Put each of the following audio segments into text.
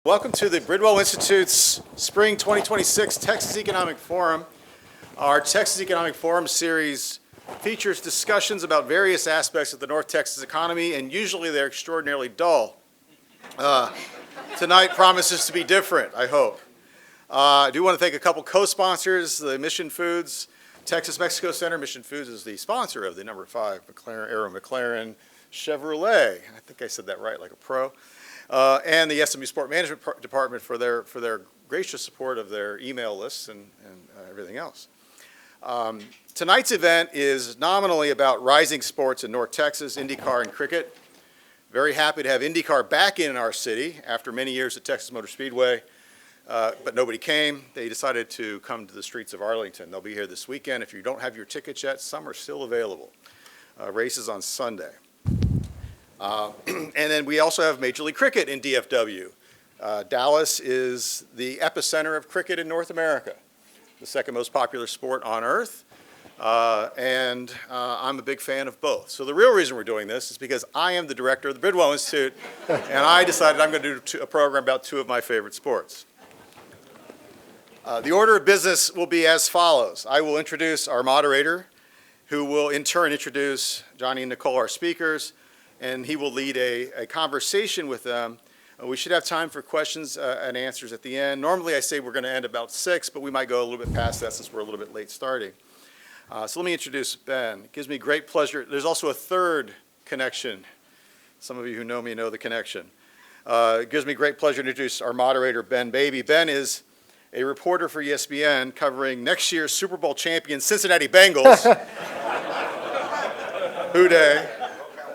Welcome to the Bridwell Institute's Spring 2026 Texas Economic Forum. Our Texas Economic Forum series features discussions about various aspects of the North Texas economy, and usually they're extraordinarily dull. Tonight promises to be different, I hope. I do want to thank a couple co-sponsors, the Mission Foods Texas Mexico Center. Mission Foods is the sponsor of the number 5 Arrow McLaren Chevrolet. I think I said that right, like a pro. And the SMU Sport Management Department for their gracious support of their email lists and everything else. Tonight's event is nominally about rising sports in North Texas, IndyCar and cricket. Very happy to have IndyCar back in our city after many years at Texas Motor Speedway, but nobody came. They decided to come to the streets of Arlington. They'll be here this weekend. If you don't have your tickets yet, some are still available. Races on Sunday. And then we also have Major League Cricket in DFW. Dallas is the epicenter of cricket in North America, the second most popular sport on earth, and I'm a big fan of both. So the real reason we're doing this is because I am the director of the Bridwell Institute, and I decided I'm going to do a program about 2 of my favorite sports. The order of business will be as follows. I will introduce our moderator, who will in turn introduce Johnny and Nicole, our speakers, and he will lead a conversation with them. We should have time for questions and answers at the end. Normally I say we're going to end about 6, but we might go a little bit past that since we're a little bit late starting. So let me introduce Ben. It gives me great pleasure. There's also a third connection. Some of you who know me know the connection. It gives me great pleasure to introduce our moderator, Ben Baby. Ben is a reporter for ESPN covering next year's Super Bowl champion Cincinnati Bengals. Who dey?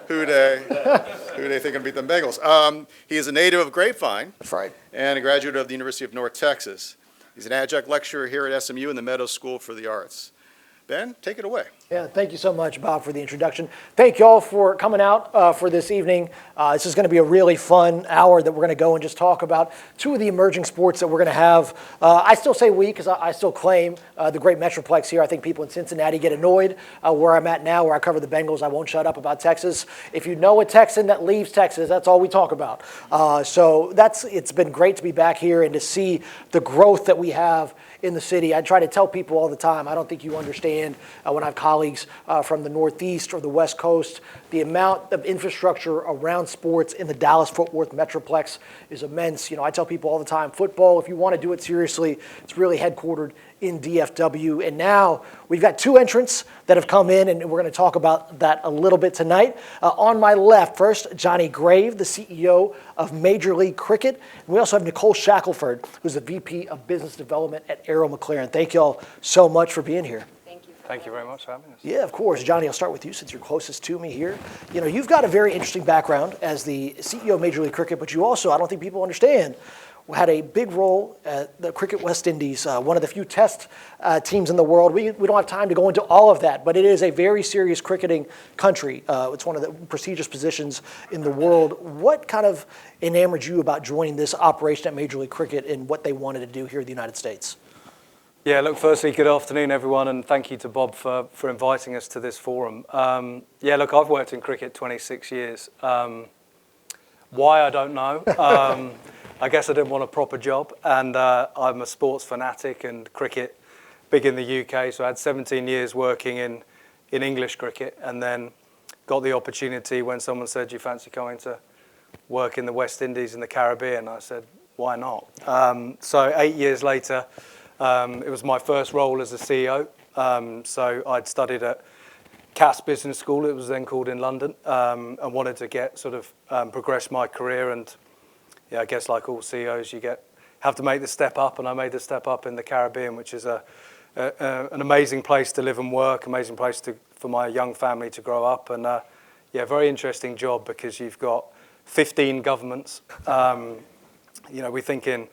Who dey think can beat them Bengals? He is a native of Grapevine. That's right. And a graduate of the University of North Texas. He's an adjunct lecturer here at SMU in the Meadows School for the Arts. Ben, take it away. Yeah, thank you so much, Bob, for the introduction. Thank you all for coming out for this evening. This is going to be a really fun hour that we're going to go and just talk about 2 of the emerging sports that we're going to have. I still say we because I still claim the great Metroplex here. I think people in Cincinnati get annoyed where I'm at now, where I cover the Bengals. I won't shut up about Texas. If you know a Texan that leaves Texas, that's all we talk about. So it's been great to be back here and to see the growth that we have in the city. I try to tell people all the time, I don't think you understand when I have colleagues from the Northeast or the West Coast, the amount of infrastructure around sports in the Dallas-Fort Worth Metroplex is immense. You know, I tell people all the time, football, if you want to do it seriously, it's really headquartered in DFW. And now we've got 2 entrants that have come in, and we're going to talk about that a little bit tonight. On my left, first, Johnny Grave, the CEO of Major League Cricket. And we also have Nicole Shackleford, who's the VP of Business Development at Arrow McLaren. Thank you all so much for being here. Thank you very much for having us. Yeah, of course. Johnny, I'll start with you since you're closest to me here. You know, you've got a very interesting background as the CEO of Major League Cricket, but you also, I don't think people understand, had a big role at the Cricket West Indies, one of the few test teams in the world. We don't have time to go into all of that, but it is a very serious cricketing country. It's one of the prestigious positions in the world. What kind of enamored you about joining this operation at Major League Cricket and what they wanted to do here in the United States? Yeah, look, firstly, good afternoon, everyone, and thank you to Bob for inviting us to this forum. Yeah, look, I've worked in cricket 26 years. Why, I don't know. I guess I didn't want a proper job, and I'm a sports fanatic and cricket big in the UK, so I had 17 years working in English cricket, and then got the opportunity when someone said, you fancy coming to work in the West Indies in the Caribbean? I said, why not? So 8 years later, it was my first role as a CEO. So I'd studied at Cass Business School, it was then called, in London, and wanted to get sort of progress my career. And yeah, I guess like all CEOs, have to make the step up, and I made the step up in the Caribbean, which is an amazing place to live and work, amazing place for my young family to grow up, and yeah, very interesting job because you've got 15 governments. You know, we think in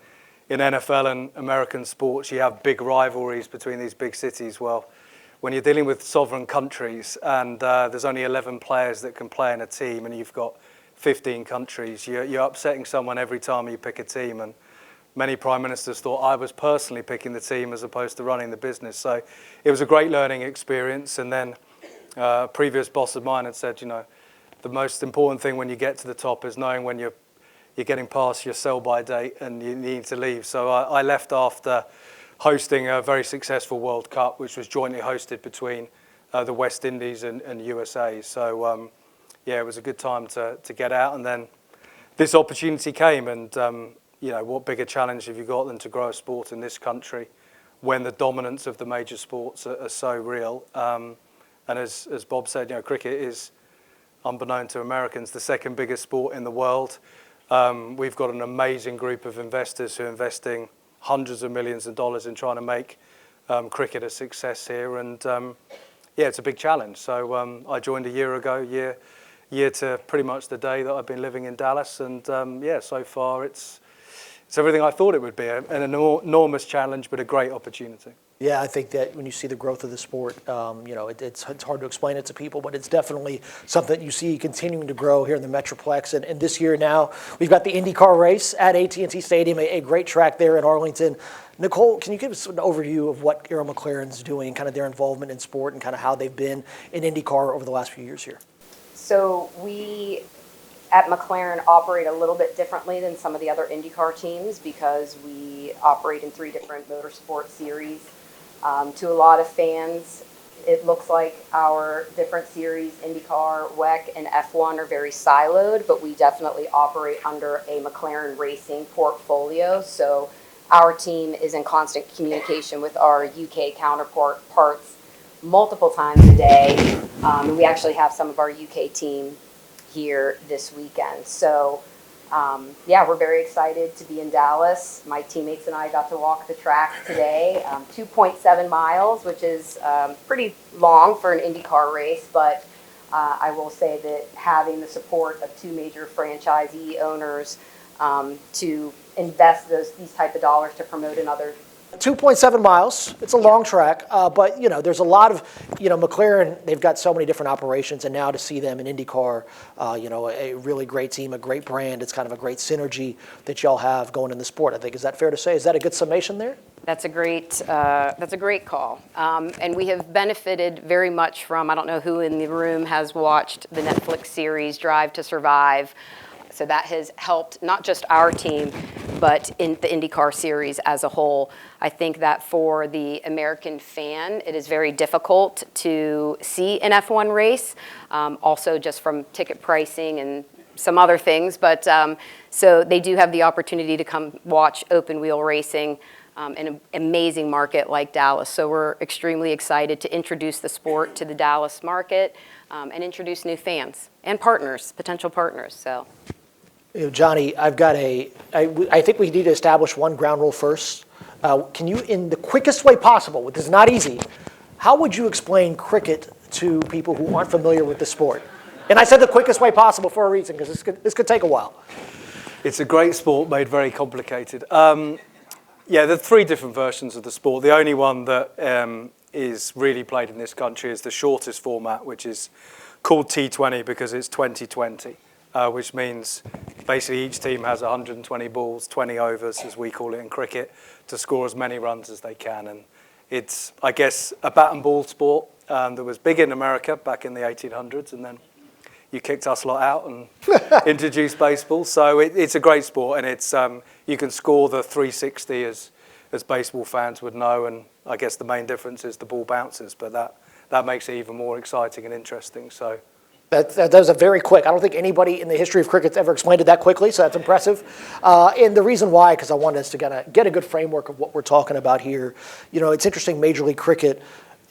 NFL and American sports, you have big rivalries between these big cities. Well, when you're dealing with sovereign countries and there's only 11 players that can play in a team and you've got 15 countries, you're upsetting someone every time you pick a team. And many prime ministers thought I was personally picking the team as opposed to running the business. So it was a great learning experience. And then a previous boss of mine had said, you know, the most important thing when you get to the top is knowing when you're you're getting past your sell-by date and you need to leave. So I left after hosting a very successful World Cup, which was jointly hosted between the West Indies and USA. So yeah, it was a good time to get out. And then this opportunity came, and you know, what bigger challenge have you got than to grow a sport in this country when the dominance of the major sports are so real? And as Bob said, you know, cricket is, unbeknown to Americans, the second biggest sport in the world. We've got an amazing group of investors who are investing hundreds of millions of dollars in trying to make cricket a success here. And yeah, it's a big challenge. So I joined a year ago, year to pretty much the day that I've been living in Dallas. And yeah, so far it's everything I thought it would be, an enormous challenge, but a great opportunity. Yeah, I think that when you see the growth of the sport, you know, it's hard to explain it to people, but it's definitely something that you see continuing to grow here in the Metroplex. And this year now, we've got the IndyCar race at AT&T Stadium, a great track there in Arlington. Nicole, can you give us an overview of what Arrow McLaren's doing, kind of their involvement in sport and kind of how they've been in IndyCar over the last few years here? So we at McLaren operate a little bit differently than some of the other IndyCar teams because we operate in 3 different motorsport series. To a lot of fans, it looks like our different series, IndyCar, WEC, and F1 are very siloed, but we definitely operate under a McLaren Racing portfolio. So our team is in constant communication with our UK counterparts multiple times a day. And we actually have some of our UK team here this weekend. So yeah, we're very excited to be in Dallas. My teammates and I got to walk the track today, 2.7 miles, which is pretty long for an IndyCar race, but I will say that having the support of 2 major franchisee owners to invest these type of dollars to promote another 2.7 miles. It's a long track, but you know, there's a lot of, you know, McLaren. They've got so many different operations, and now to see them in IndyCar, you know, a really great team, a great brand. It's kind of a great synergy that y'all have going in the sport. I think, is that fair to say? Is that a good summation there? That's a great call. And we have benefited very much from, I don't know who in the room has watched the Netflix series Drive to Survive. So that has helped not just our team, but in the IndyCar series as a whole. I think that for the American fan, it is very difficult to see an F1 race, also just from ticket pricing and some other things. But so they do have the opportunity to come watch open wheel racing in an amazing market like Dallas. So we're extremely excited to introduce the sport to the Dallas market and introduce new fans and partners, potential partners. So. You know, Johnny, I think we need to establish one ground rule first. Can you, in the quickest way possible, which is not easy, how would you explain cricket to people who aren't familiar with the sport? And I said the quickest way possible for a reason, because this could take a while. It's a great sport made very complicated. Yeah, there are 3 different versions of the sport. The only one that is really played in this country is the shortest format, which is called T20 because it's 2020. Which means basically each team has 120 balls, 20 overs, as we call it in cricket, to score as many runs as they can. And it's, I guess, a bat and ball sport that was big in America back in the 1800s, and then you kicked us lot out and introduced baseball. So it's a great sport, and it's you can score the 360 as baseball fans would know, and I guess the main difference is the ball bounces, but that makes it even more exciting and interesting. So. That was a very quick. I don't think anybody in the history of cricket's ever explained it that quickly, so that's impressive. And the reason why, because I wanted us to get a good framework of what we're talking about here. You know, it's interesting, Major League Cricket,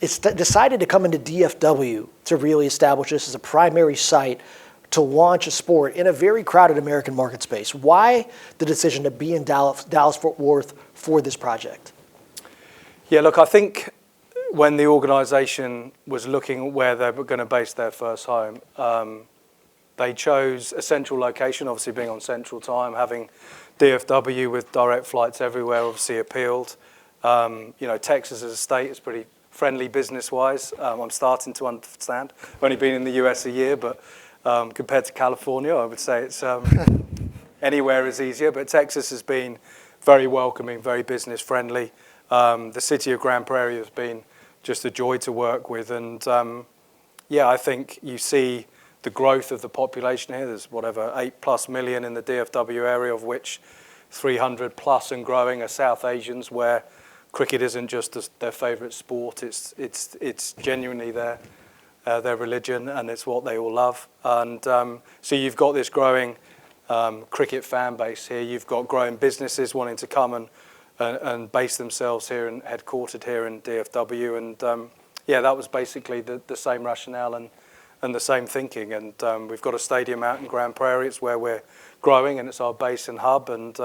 it's decided to come into DFW to really establish this as a primary site to launch a sport in a very crowded American market space. Why the decision to be in Dallas-Fort Worth for this project? Yeah, look, I think when the organisation was looking at where they were going to base their first home, they chose a central location, obviously being on Central Time, having DFW with direct flights everywhere obviously appealed. You know, Texas as a state is pretty friendly business-wise. I'm starting to understand. I've only been in the US a year, but compared to California, I would say it's anywhere is easier. But Texas has been very welcoming, very business-friendly. The city of Grand Prairie has been just a joy to work with, and yeah, I think you see the growth of the population here. There's whatever 8+ million in the DFW area, of which 300 plus and growing are South Asians, where cricket isn't just their favourite sport. It's genuinely their religion, and it's what they all love. And so you've got this growing cricket fan base here. You've got growing businesses wanting to come and base themselves here and headquartered here in DFW. And yeah, that was basically the same rationale and the same thinking. And we've got a stadium out in Grand Prairie. It's where we're growing, and it's our base and hub, and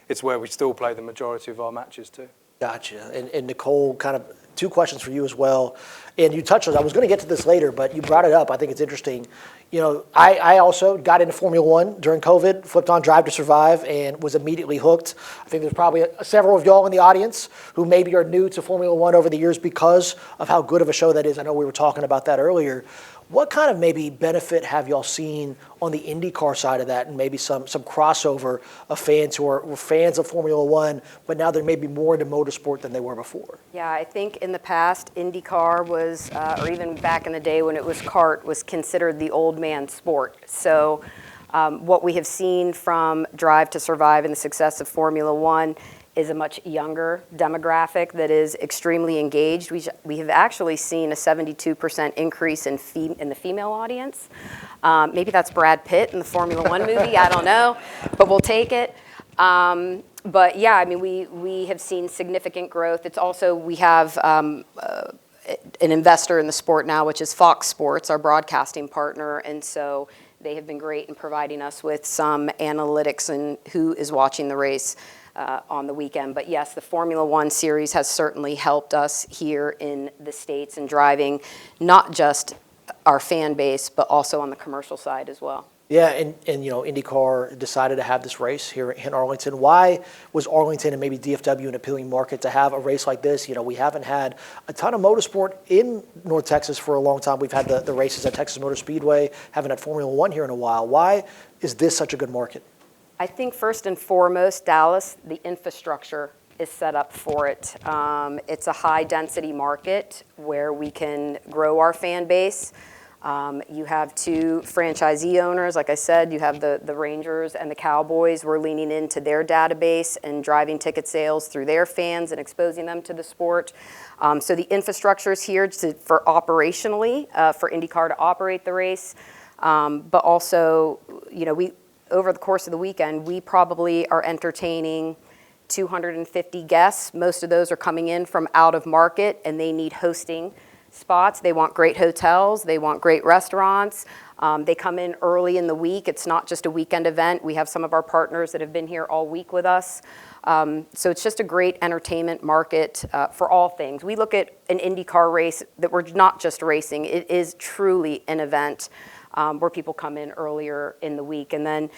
it's where we still play the majority of our matches too. Gotcha. And Nicole, kind of two questions for you as well. And you touched on it. I was going to get to this later, but you brought it up. I think it's interesting. You know, I also got into Formula One during COVID, flipped on Drive to Survive, and was immediately hooked. I think there's probably several of y'all in the audience who maybe are new to Formula One over the years because of how good of a show that is. I know we were talking about that earlier. What kind of maybe benefit have y'all seen on the IndyCar side of that, and maybe some crossover of fans who were fans of Formula One, but now they're maybe more into motorsport than they were before? Yeah, I think in the past, IndyCar was, or even back in the day when it was kart, was considered the old man sport. So what we have seen from Drive to Survive and the success of Formula One is a much younger demographic that is extremely engaged. We have actually seen a 72% increase in the female audience. Maybe that's Brad Pitt in the Formula One movie, I don't know, but we'll take it. But yeah, I mean, we have seen significant growth. It's also, we have an investor in the sport now, which is Fox Sports, our broadcasting partner, and so they have been great in providing us with some analytics and who is watching the race on the weekend. But yes, the Formula One series has certainly helped us here in the States in driving not just our fan base, but also on the commercial side as well. Yeah, and you know, IndyCar decided to have this race here in Arlington. Why was Arlington and maybe DFW an appealing market to have a race like this? You know, we haven't had a ton of motorsport in North Texas for a long time. We've had the races at Texas Motor Speedway, haven't had Formula One here in a while. Why is this such a good market? I think first and foremost, Dallas, the infrastructure is set up for it. It's a high-density market where we can grow our fan base. You have two franchisee owners. Like I said, you have the Rangers and the Cowboys. We're leaning into their database and driving ticket sales through their fans and exposing them to the sport. So the infrastructure is here for operationally, for IndyCar to operate the race. But also, you know, over the course of the weekend, we probably are entertaining 250 guests. Most of those are coming in from out of market, and they need hosting spots. They want great hotels. They want great restaurants. They come in early in the week. It's not just a weekend event. We have some of our partners that have been here all week with us. So it's just a great entertainment market for all things. We look at an IndyCar race that we're not just racing. It is truly an event where people come in earlier in the week. And then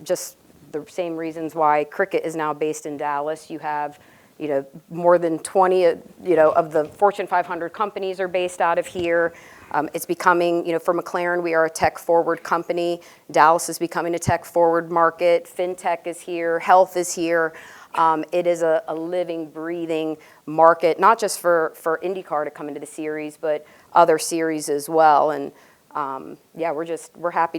just the same reasons why cricket is now based in Dallas. You have, you know, more than 20, you know, of the Fortune 500 companies are based out of here. It's becoming, you know, for McLaren, we are a tech-forward company. Dallas is becoming a tech-forward market. FinTech is here. Health is here. It is a living, breathing market, not just for IndyCar to come into the series, but other series as well. And yeah, we're happy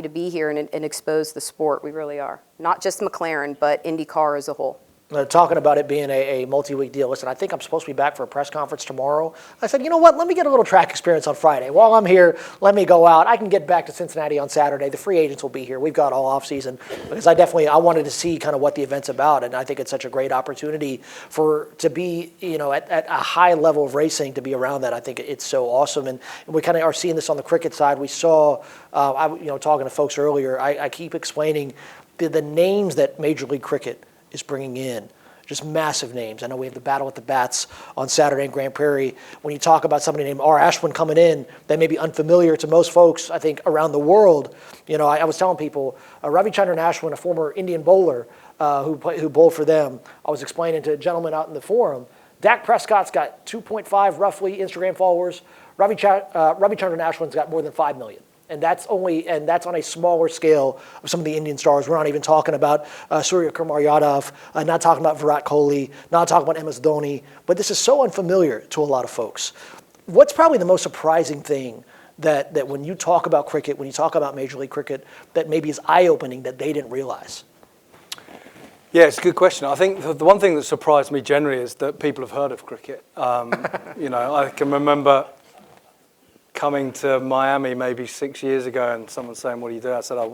to be here and expose the sport. We really are. Not just McLaren, but IndyCar as a whole. Talking about it being a multi-week deal. Listen, I think I'm supposed to be back for a press conference tomorrow. I said, you know what? Let me get a little track experience on Friday. While I'm here, let me go out. I can get back to Cincinnati on Saturday. The free agents will be here. We've got all off season because I wanted to see kind of what the event's about, and I think it's such a great opportunity to be, you know, at a high level of racing, to be around that. I think it's so awesome, and we kind of are seeing this on the cricket side. We saw, talking to folks earlier. I keep explaining the names that Major League Cricket is bringing in, just massive names. I know we have the Battle at the Bats on Saturday in Grand Prairie. When you talk about somebody named R. Ashwin coming in, that may be unfamiliar to most folks, I think, around the world. You know, I was telling people, Ravichandran Ashwin, a former Indian bowler who bowled for them, I was explaining to a gentleman out in the forum, Dak Prescott's got 2.5 roughly Instagram followers. Ravichandran Ashwin's got more than 5 million. And that's on a smaller scale of some of the Indian stars. We're not even talking about Surya Kumar Yadav, not talking about Virat Kohli, not talking about MS Dhoni. But this is so unfamiliar to a lot of folks. What's probably the most surprising thing that when you talk about cricket, when you talk about Major League Cricket, that maybe is eye-opening that they didn't realize? Yeah, it's a good question. I think the one thing that surprised me generally is that people have heard of cricket. I can remember coming to Miami maybe 6 years ago and someone saying, "What do you do?" I said, "I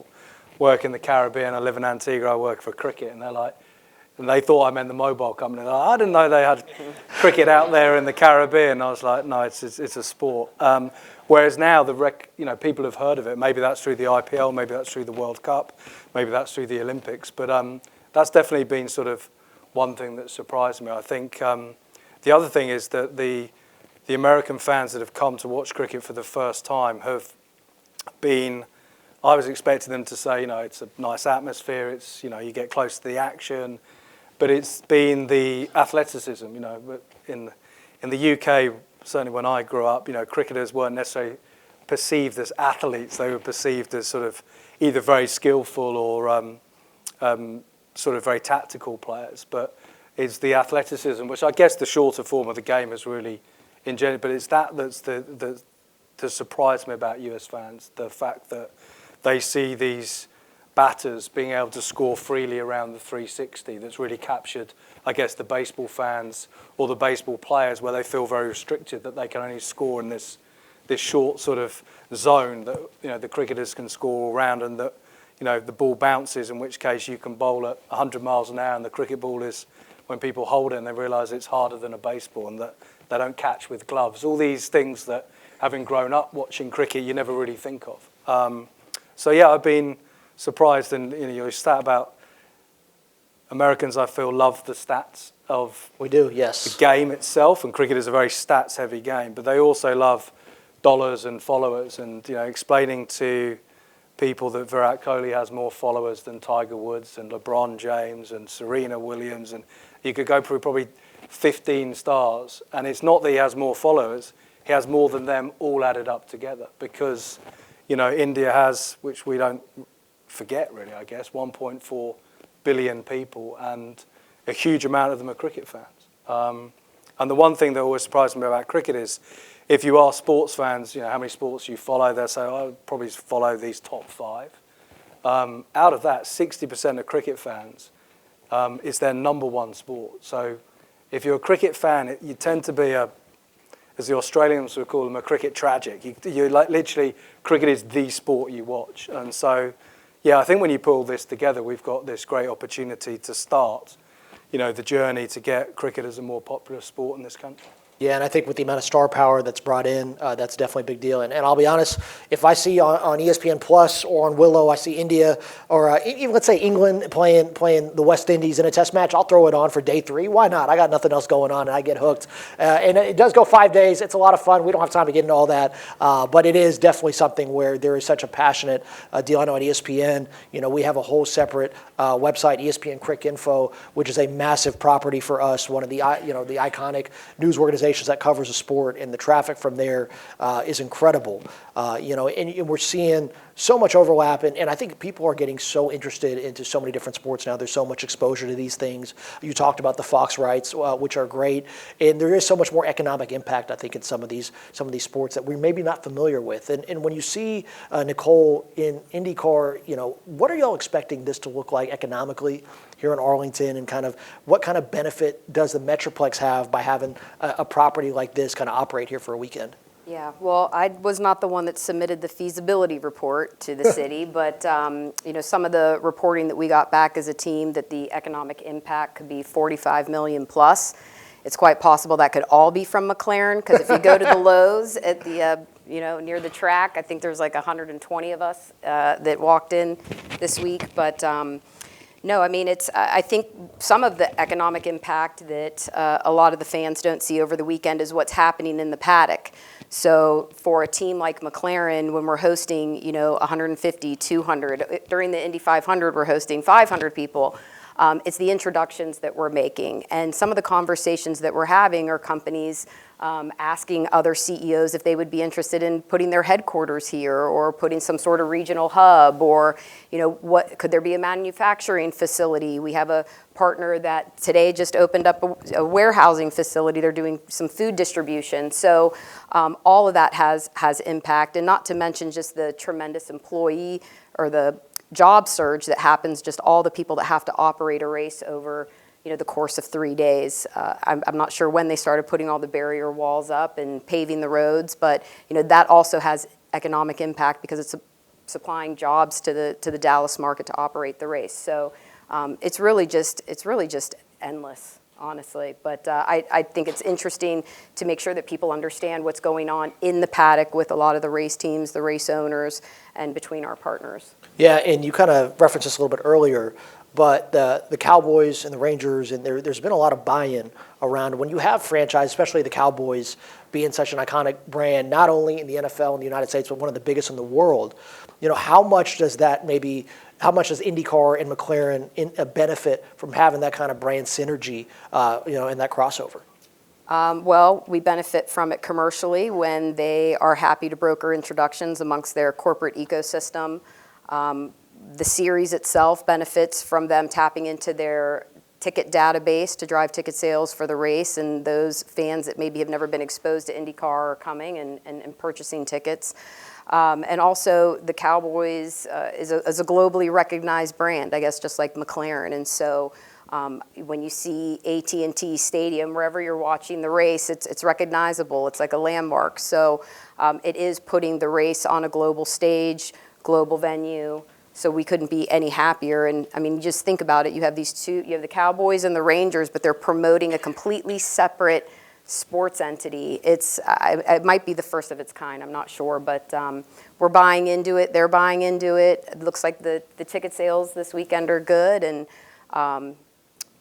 work in the Caribbean. I live in Antigua. I work for cricket." And they're like, and they thought I meant the mobile company. They're like, "I didn't know they had cricket out there in the Caribbean." I was like, "No, it's a sport." Whereas now people have heard of it. Maybe that's through the IPL. Maybe that's through the World Cup. Maybe that's through the Olympics. But that's definitely been sort of one thing that surprised me. I think the other thing is that the American fans that have come to watch cricket for the first time have been, I was expecting them to say, it's a nice atmosphere, it's, you get close to the action, but it's been the athleticism, in the UK, certainly when I grew up, cricketers weren't necessarily perceived as athletes, they were perceived as sort of either very skillful or sort of very tactical players, but it's the athleticism, which I guess the shorter form of the game is really engendered, but it's that's the surprised me about US fans, the fact that they see these batters being able to score freely around the 360 that's really captured, I guess, the baseball fans or the baseball players where they feel very restricted that they can only score in this short sort of zone that the cricketers can score all around, and that the ball bounces, in which case you can bowl at 100 miles an hour, and the cricket ball is, when people hold it and they realise it's harder than a baseball and that they don't catch with gloves. All these things that, having grown up watching cricket, you never really think of. So yeah, I've been surprised, and your stat about Americans, I feel, love the stats of We do, yes. the game itself, and cricket is a very stats-heavy game, but they also love dollars and followers, and explaining to people that Virat Kohli has more followers than Tiger Woods and LeBron James and Serena Williams, and you could go through probably 15 stars, and it's not that he has more followers, he has more than them all added up together, because India has, which we don't forget really, I guess, 1.4 billion people, and a huge amount of them are cricket fans. And the one thing that always surprised me about cricket is, if you ask sports fans, how many sports you follow, they'll say, I probably follow these top 5. Out of that, 60% of cricket fans is their number one sport. So if you're a cricket fan, you tend to be as the Australians would call them, a cricket tragic. You like literally, cricket is the sport you watch. And so, yeah, I think when you put all this together, we've got this great opportunity to start, the journey to get cricket as a more popular sport in this country. Yeah, and I think with the amount of star power that's brought in, that's definitely a big deal. And I'll be honest, if I see on ESPN Plus or on Willow, I see India or even let's say England playing the West Indies in a test match, I'll throw it on for day 3. Why not? I got nothing else going on, and I get hooked. And it does go 5 days. It's a lot of fun. We don't have time to get into all that, but it is definitely something where there is such a passionate deal. I know at ESPN, we have a whole separate website, ESPN Crick Info, which is a massive property for us. One of the the iconic news organizations that covers the sport, and the traffic from there is incredible. And we're seeing so much overlap, and I think people are getting so interested into so many different sports now. There's so much exposure to these things. You talked about the Fox rights, which are great, and there is so much more economic impact, I think, in some of these sports that we're maybe not familiar with. And when you see Nicole in IndyCar, what are y'all expecting this to look like economically here in Arlington, and kind of what kind of benefit does the Metroplex have by having a property like this kind of operate here for a weekend? Yeah, well, I was not the one that submitted the feasibility report to the city, but some of the reporting that we got back as a team, that the economic impact could be 45 million plus. It's quite possible that could all be from McLaren, because if you go to the Lowe's at the near the track, I think there's like 120 of us that walked in this week, but. No, I mean, I think some of the economic impact that a lot of the fans don't see over the weekend is what's happening in the paddock. So for a team like McLaren, when we're hosting, 150, 200, during the Indy 500, we're hosting 500 people. It's the introductions that we're making. And some of the conversations that we're having are companies asking other CEOs if they would be interested in putting their headquarters here or putting some sort of regional hub, or, what could there be a manufacturing facility? We have a partner that today just opened up a warehousing facility. They're doing some food distribution. So all of that has impact, and not to mention just the tremendous employee or the job surge that happens, just all the people that have to operate a race over the course of 3 days. I'm not sure when they started putting all the barrier walls up and paving the roads, but that also has economic impact because it's supplying jobs to the Dallas market to operate the race. So it's really just endless, honestly. But I think it's interesting to make sure that people understand what's going on in the paddock with a lot of the race teams, the race owners, and between our partners. Yeah, and you kind of referenced this a little bit earlier, but the Cowboys and the Rangers, and there's been a lot of buy-in around when you have franchise, especially the Cowboys being such an iconic brand, not only in the NFL in the United States, but one of the biggest in the world. How much does IndyCar and McLaren benefit from having that kind of brand synergy, and that crossover? Well, we benefit from it commercially when they are happy to broker introductions amongst their corporate ecosystem. The series itself benefits from them tapping into their ticket database to drive ticket sales for the race, and those fans that maybe have never been exposed to IndyCar are coming and purchasing tickets. And also the Cowboys is a globally recognized brand, I guess, just like McLaren. And so when you see AT&T Stadium, wherever you're watching the race, it's recognizable. It's like a landmark. So it is putting the race on a global stage, global venue. So we couldn't be any happier. And I mean, just think about it. You have these two, you have the Cowboys and the Rangers, but they're promoting a completely separate sports entity. It might be the first of its kind, I'm not sure, but we're buying into it. They're buying into it. It looks like the ticket sales this weekend are good, and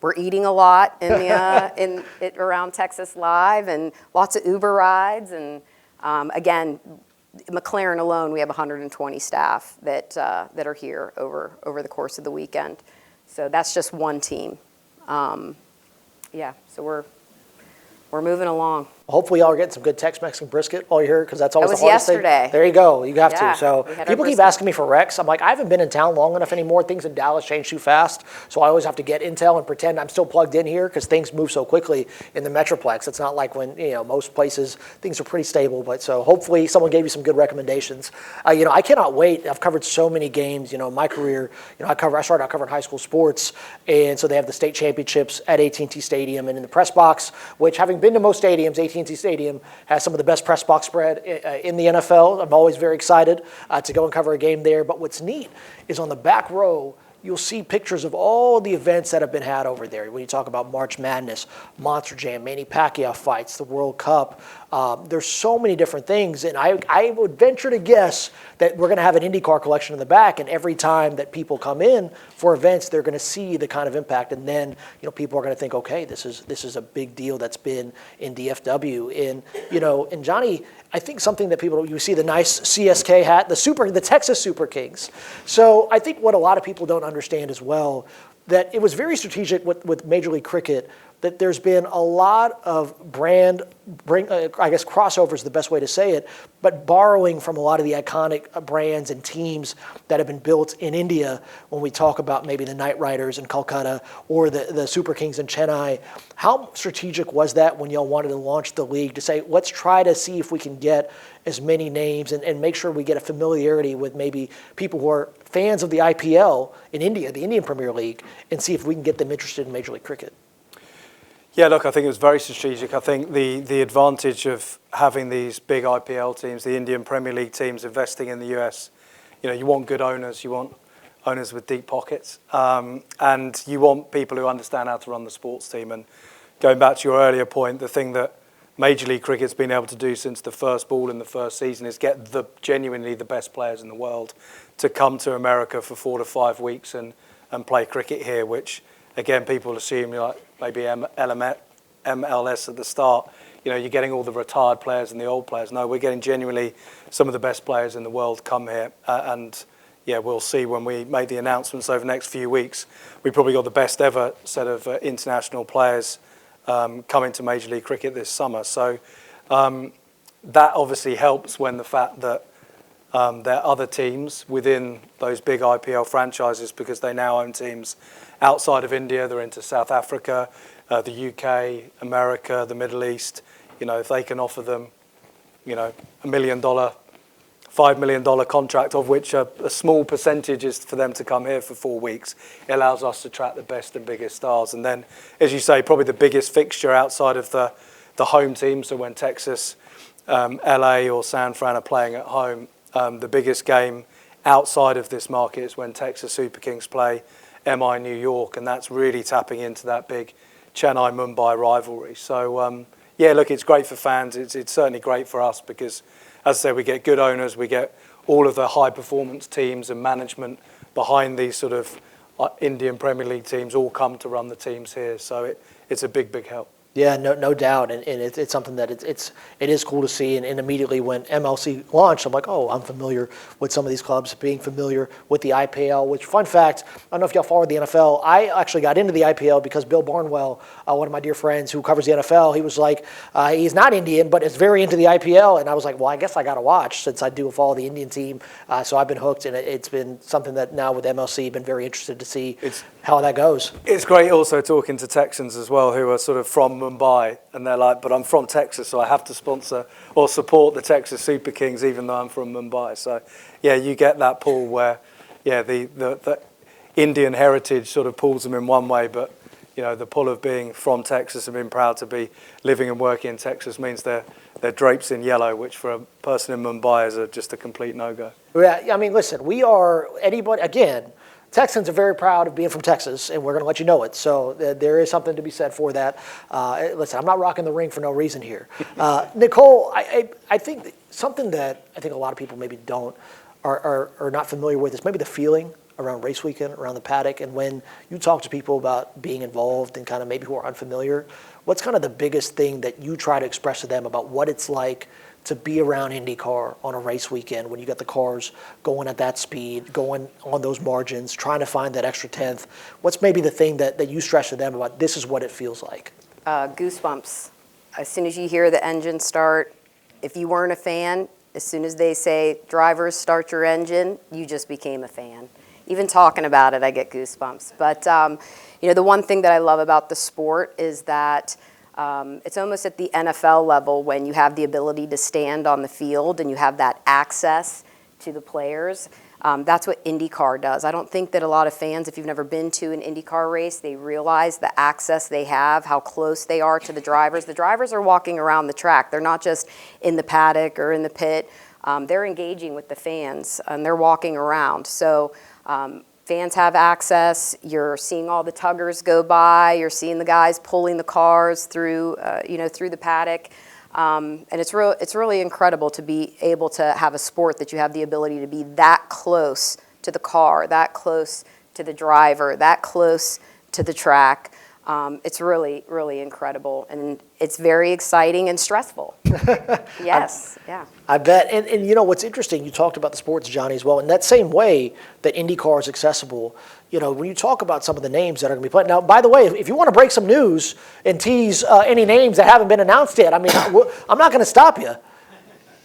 we're eating a lot in around Texas Live, and lots of Uber rides. And again, McLaren alone, we have 120 staff that are here over the course of the weekend. So that's just one team. So we're moving along. Hopefully y'all are getting some good Tex-Mex and brisket while you're here, because that's always That was the hardest yesterday. thing. There you go. You have Yeah, to. So we had our people keep brisket. asking me for Rex. I'm like, I haven't been in town long enough anymore. Things in Dallas change too fast. So I always have to get intel and pretend I'm still plugged in here, because things move so quickly in the Metroplex. It's not like when, most places, things are pretty stable. But so hopefully someone gave you some good recommendations. I cannot wait. I've covered so many games, in my career. I started out covering high school sports. And so they have the state championships at AT&T Stadium and in the press box, which, having been to most stadiums, AT&T Stadium has some of the best press box spread in the NFL. I'm always very excited to go and cover a game there. But what's neat is on the back row, you'll see pictures of all the events that have been had over there. When you talk about March Madness, Monster Jam, Manny Pacquiao fights, the World Cup, there's so many different things. And I would venture to guess that we're going to have an IndyCar collection in the back. And every time that people come in for events, they're going to see the kind of impact. And then, people are going to think, okay, this is a big deal that's been in DFW. And Johnny, I think something that you see the nice CSK hat, the Texas Super Kings. So I think what a lot of people don't understand as well, that it was very strategic with Major League Cricket, that there's been a lot of crossovers is the best way to say it, but borrowing from a lot of the iconic brands and teams that have been built in India. When we talk about maybe the Knight Riders in Calcutta or the Super Kings in Chennai, how strategic was that when y'all wanted to launch the league to say, let's try to see if we can get as many names and make sure we get a familiarity with maybe people who are fans of the IPL in India, the Indian Premier League, and see if we can get them interested in Major League Cricket? Yeah, look, I think it was very strategic. I think the advantage of having these big IPL teams, the Indian Premier League teams investing in the US, you want good owners, you want owners with deep pockets, and you want people who understand how to run the sports team. And going back to your earlier point, the thing that Major League Cricket's been able to do since the first ball in the first season is get genuinely the best players in the world to come to America for 4 to 5 weeks and play cricket here, which, again, people assume maybe MLS at the start, you're getting all the retired players and the old players. No, we're getting genuinely some of the best players in the world come here. And, yeah, we'll see when we make the announcements over the next few weeks. We probably got the best ever set of international players coming to Major League Cricket this summer. So that obviously helps when the fact that there are other teams within those big IPL franchises, because they now own teams outside of India. They're into South Africa, the UK, America, the Middle East. If they can offer them, $1 million, $5 million contract, of which a small percentage is for them to come here for 4 weeks, it allows us to track the best and biggest stars. And then, as you say, probably the biggest fixture outside of the home team, so when Texas, LA or San Fran are playing at home, the biggest game outside of this market is when Texas Super Kings play MI New York, and that's really tapping into that big Chennai-Mumbai rivalry. So, yeah, look, it's great for fans. It's certainly great for us because, as I say, we get good owners, we get all of the high-performance teams and management behind these sort of Indian Premier League teams all come to run the teams here. So it's a big, big help. Yeah, no doubt, and it's something that it is cool to see. And immediately when MLC launched, I'm like, oh, I'm familiar with some of these clubs, being familiar with the IPL. Which, fun fact, I don't know if y'all followed the NFL. I actually got into the IPL because Bill Barnwell, one of my dear friends who covers the NFL, he was like, he's not Indian, but is very into the IPL. And I was like, well, I guess I got to watch since I do follow the Indian team. So I've been hooked, and it's been something that now with MLC, been very interested to see how that goes. It's great also talking to Texans as well, who are sort of from Mumbai, and they're like, but I'm from Texas, so I have to sponsor or support the Texas Super Kings even though I'm from Mumbai. So yeah, you get that pull where, yeah, the Indian heritage sort of pulls them in one way, but the pull of being from Texas and being proud to be living and working in Texas means they're drapes in yellow, which for a person in Mumbai is just a complete no-go. Yeah, I mean, listen, we are, anybody, again, Texans are very proud of being from Texas, and we're going to let you know it. So there is something to be said for that. Listen, I'm not rocking the ring for no reason here. Nicole, I think something that I think a lot of people maybe are not familiar with is maybe the feeling around race weekend, around the paddock. And when you talk to people about being involved and kind of maybe who are unfamiliar, what's kind of the biggest thing that you try to express to them about what it's like to be around IndyCar on a race weekend when you got the cars going at that speed, going on those margins, trying to find that extra tenth? What's maybe the thing that you stress to them about this is what it feels like? Goosebumps. As soon as you hear the engine start, if you weren't a fan, as soon as they say, drivers, start your engine, you just became a fan. Even talking about it, I get goosebumps. But the one thing that I love about the sport is that it's almost at the NFL level when you have the ability to stand on the field and you have that access to the players. That's what IndyCar does. I don't think that a lot of fans, if you've never been to an IndyCar race, they realize the access they have, how close they are to the drivers. The drivers are walking around the track. They're not just in the paddock or in the pit. They're engaging with the fans, and they're walking around. So fans have access. You're seeing all the tuggers go by. You're seeing the guys pulling the cars through, through the paddock. And it's really incredible to be able to have a sport that you have the ability to be that close to the car, that close to the driver, that close to the track. It's really, really incredible, and it's very exciting and stressful. Yes, yeah. I bet. And what's interesting, you talked about the sports, Johnny, as well. In that same way that IndyCar is accessible, when you talk about some of the names that are going to be playing. Now, by the way, if you want to break some news and tease any names that haven't been announced yet, I mean, I'm not going to stop you.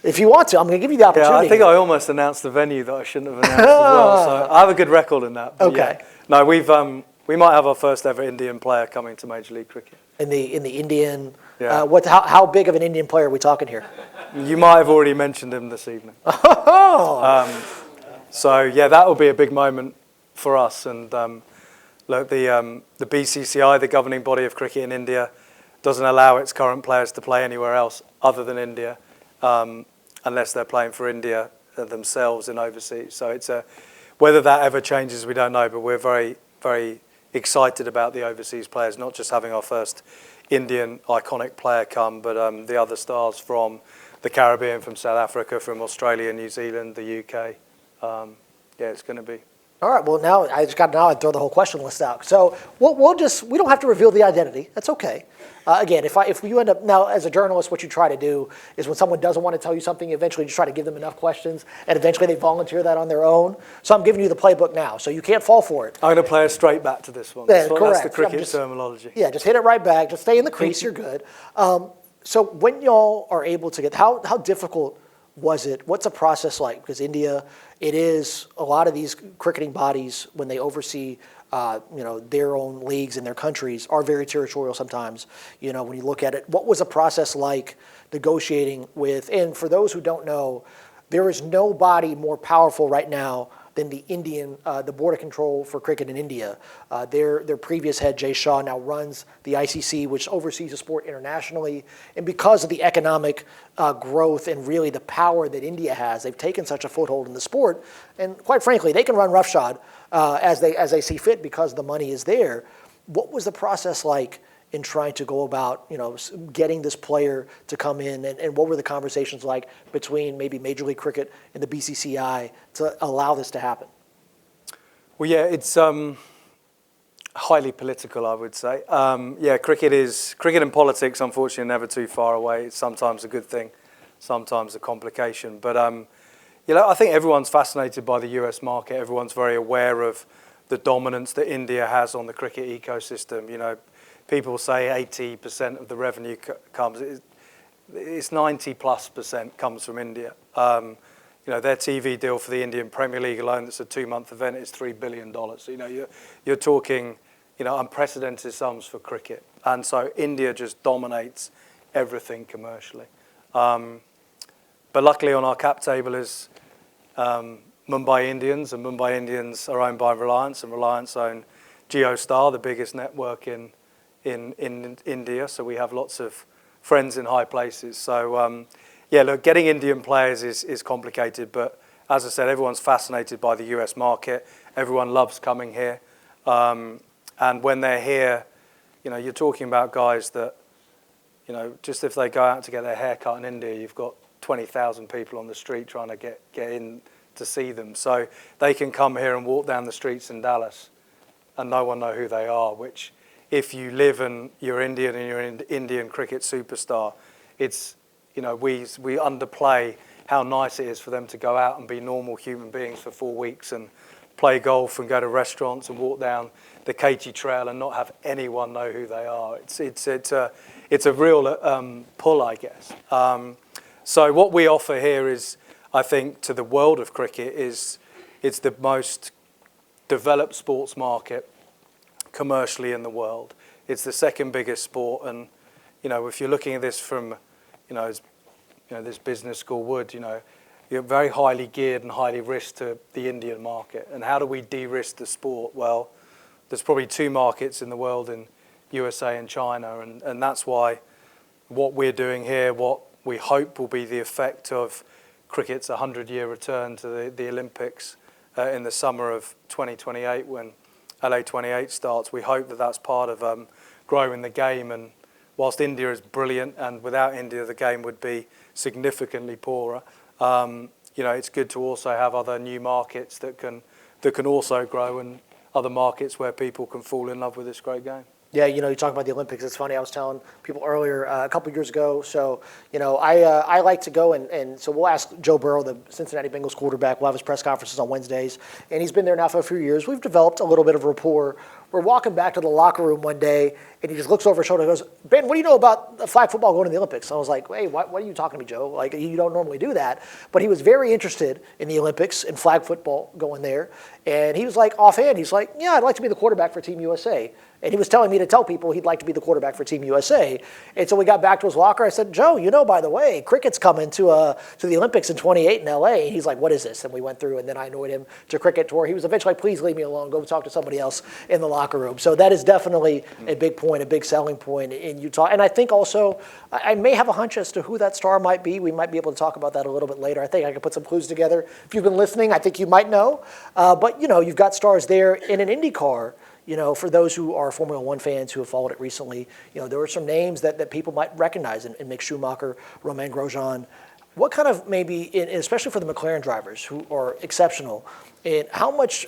If you want to, I'm going to give you the opportunity. Yeah, I think I almost announced the venue that I shouldn't have announced as well. So I have a good record in that. Okay. Yeah. No, we might have our first ever Indian player coming to Major League Cricket. In the Indian, yeah. How big of an Indian player are we talking here? You might have already mentioned him this evening. So yeah, that will be a big moment for us. And look, the BCCI, the governing body of cricket in India, doesn't allow its current players to play anywhere else other than India, unless they're playing for India themselves in overseas. So it's whether that ever changes, we don't know. But we're very, very excited about the overseas players, not just having our first Indian iconic player come, but the other stars from the Caribbean, from South Africa, from Australia, New Zealand, the UK. Yeah, it's going to be. All right. Well, now I throw the whole question list out. So we don't have to reveal the identity. That's okay. Again, if you end up now as a journalist, what you try to do is when someone doesn't want to tell you something, eventually you try to give them enough questions, and eventually they volunteer that on their own. So I'm giving you the playbook now, so you can't fall for it. I'm going to play a straight back to this one. Yeah, That's correct. the cricket terminology. Yeah, just hit it right back. Just stay in the crease. You're good. So when y'all are able to get, how difficult was it? What's the process like? Because India, it is a lot of these cricketing bodies when they oversee, their own leagues in their countries are very territorial sometimes. When you look at it, what was the process like negotiating with? And for those who don't know, there is no body more powerful right now than the Board of Control for Cricket in India. Their previous head, Jay Shah, now runs the ICC, which oversees the sport internationally. And because of the economic growth and really the power that India has, they've taken such a foothold in the sport. And quite frankly, they can run roughshod as they see fit because the money is there. What was the process like in trying to go about, getting this player to come in, and what were the conversations like between maybe Major League Cricket and the BCCI to allow this to happen? Well, yeah, it's highly political, I would say. Cricket and politics, unfortunately, are never too far away. It's sometimes a good thing, sometimes a complication. But I think everyone's fascinated by the US market. Everyone's very aware of the dominance that India has on the cricket ecosystem. People say 80% of the revenue comes. It's 90+% comes from India. Their TV deal for the Indian Premier League alone, that's a 2-month event, is $3 billion. You're talking, unprecedented sums for cricket. And so India just dominates everything commercially. But luckily on our cap table is Mumbai Indians, and Mumbai Indians are owned by Reliance, and Reliance own JioStar, the biggest network in India, so we have lots of friends in high places. So, getting Indian players is complicated, but as I said, everyone's fascinated by the US market. Everyone loves coming here. And when they're here, you're talking about guys that, just if they go out to get their hair cut in India, you've got 20,000 people on the street trying to get in to see them. So they can come here and walk down the streets in Dallas and no one know who they are, which if you live and you're Indian and you're an Indian cricket superstar, it's, we underplay how nice it is for them to go out and be normal human beings for 4 weeks and play golf and go to restaurants and walk down the Katy Trail and not have anyone know who they are. It's a real pull, I guess. So what we offer here is, I think, to the world of cricket it's the most developed sports market commercially in the world. It's the second biggest sport, and if you're looking at this from this business school would, you're very highly geared and highly risked to the Indian market. And how do we de-risk the sport? Well, there's probably 2 markets in the world, in USA and China, and that's why what we're doing here, what we hope will be the effect of cricket's 100-year return to the Olympics in the summer of 2028 when LA 28 starts. We hope that that's part of growing the game. And whilst India is brilliant, and without India the game would be significantly poorer, it's good to also have other new markets that can also grow, and other markets where people can fall in love with this great game. Yeah, you talk about the Olympics. It's funny. I was telling people earlier a couple of years ago. So, I like to go and so we'll ask Joe Burrow, the Cincinnati Bengals quarterback. We'll have his press conferences on Wednesdays, and he's been there now for a few years. We've developed a little bit of rapport. We're walking back to the locker room one day, and he just looks over his shoulder and goes, "Ben, what do you know about flag football going to the Olympics?" I was like, "Hey, what are you talking to me, Joe? Like, you don't normally do that." But he was very interested in the Olympics and flag football going there, and he was like, offhand, he's like, "Yeah, I'd like to be the quarterback for Team USA." And he was telling me to tell people he'd like to be the quarterback for Team USA. And so we got back to his locker. I said, "Joe, by the way, cricket's coming to the Olympics in 28 in LA." And he's like, "What is this?" And we went through, and then I annoyed him to cricket tour. He was eventually like, "Please leave me alone. Go talk to somebody else in the locker room." So that is definitely a big point, a big selling point in Utah. And I think also, I may have a hunch as to who that star might be. We might be able to talk about that a little bit later. I think I can put some clues together. If you've been listening, I think you might know. But, you've got stars there in an IndyCar. For those who are Formula One fans who have followed it recently, there are some names that people might recognize in Mick Schumacher, Romain Grosjean. What kind of maybe, and especially for the McLaren drivers who are exceptional, and how much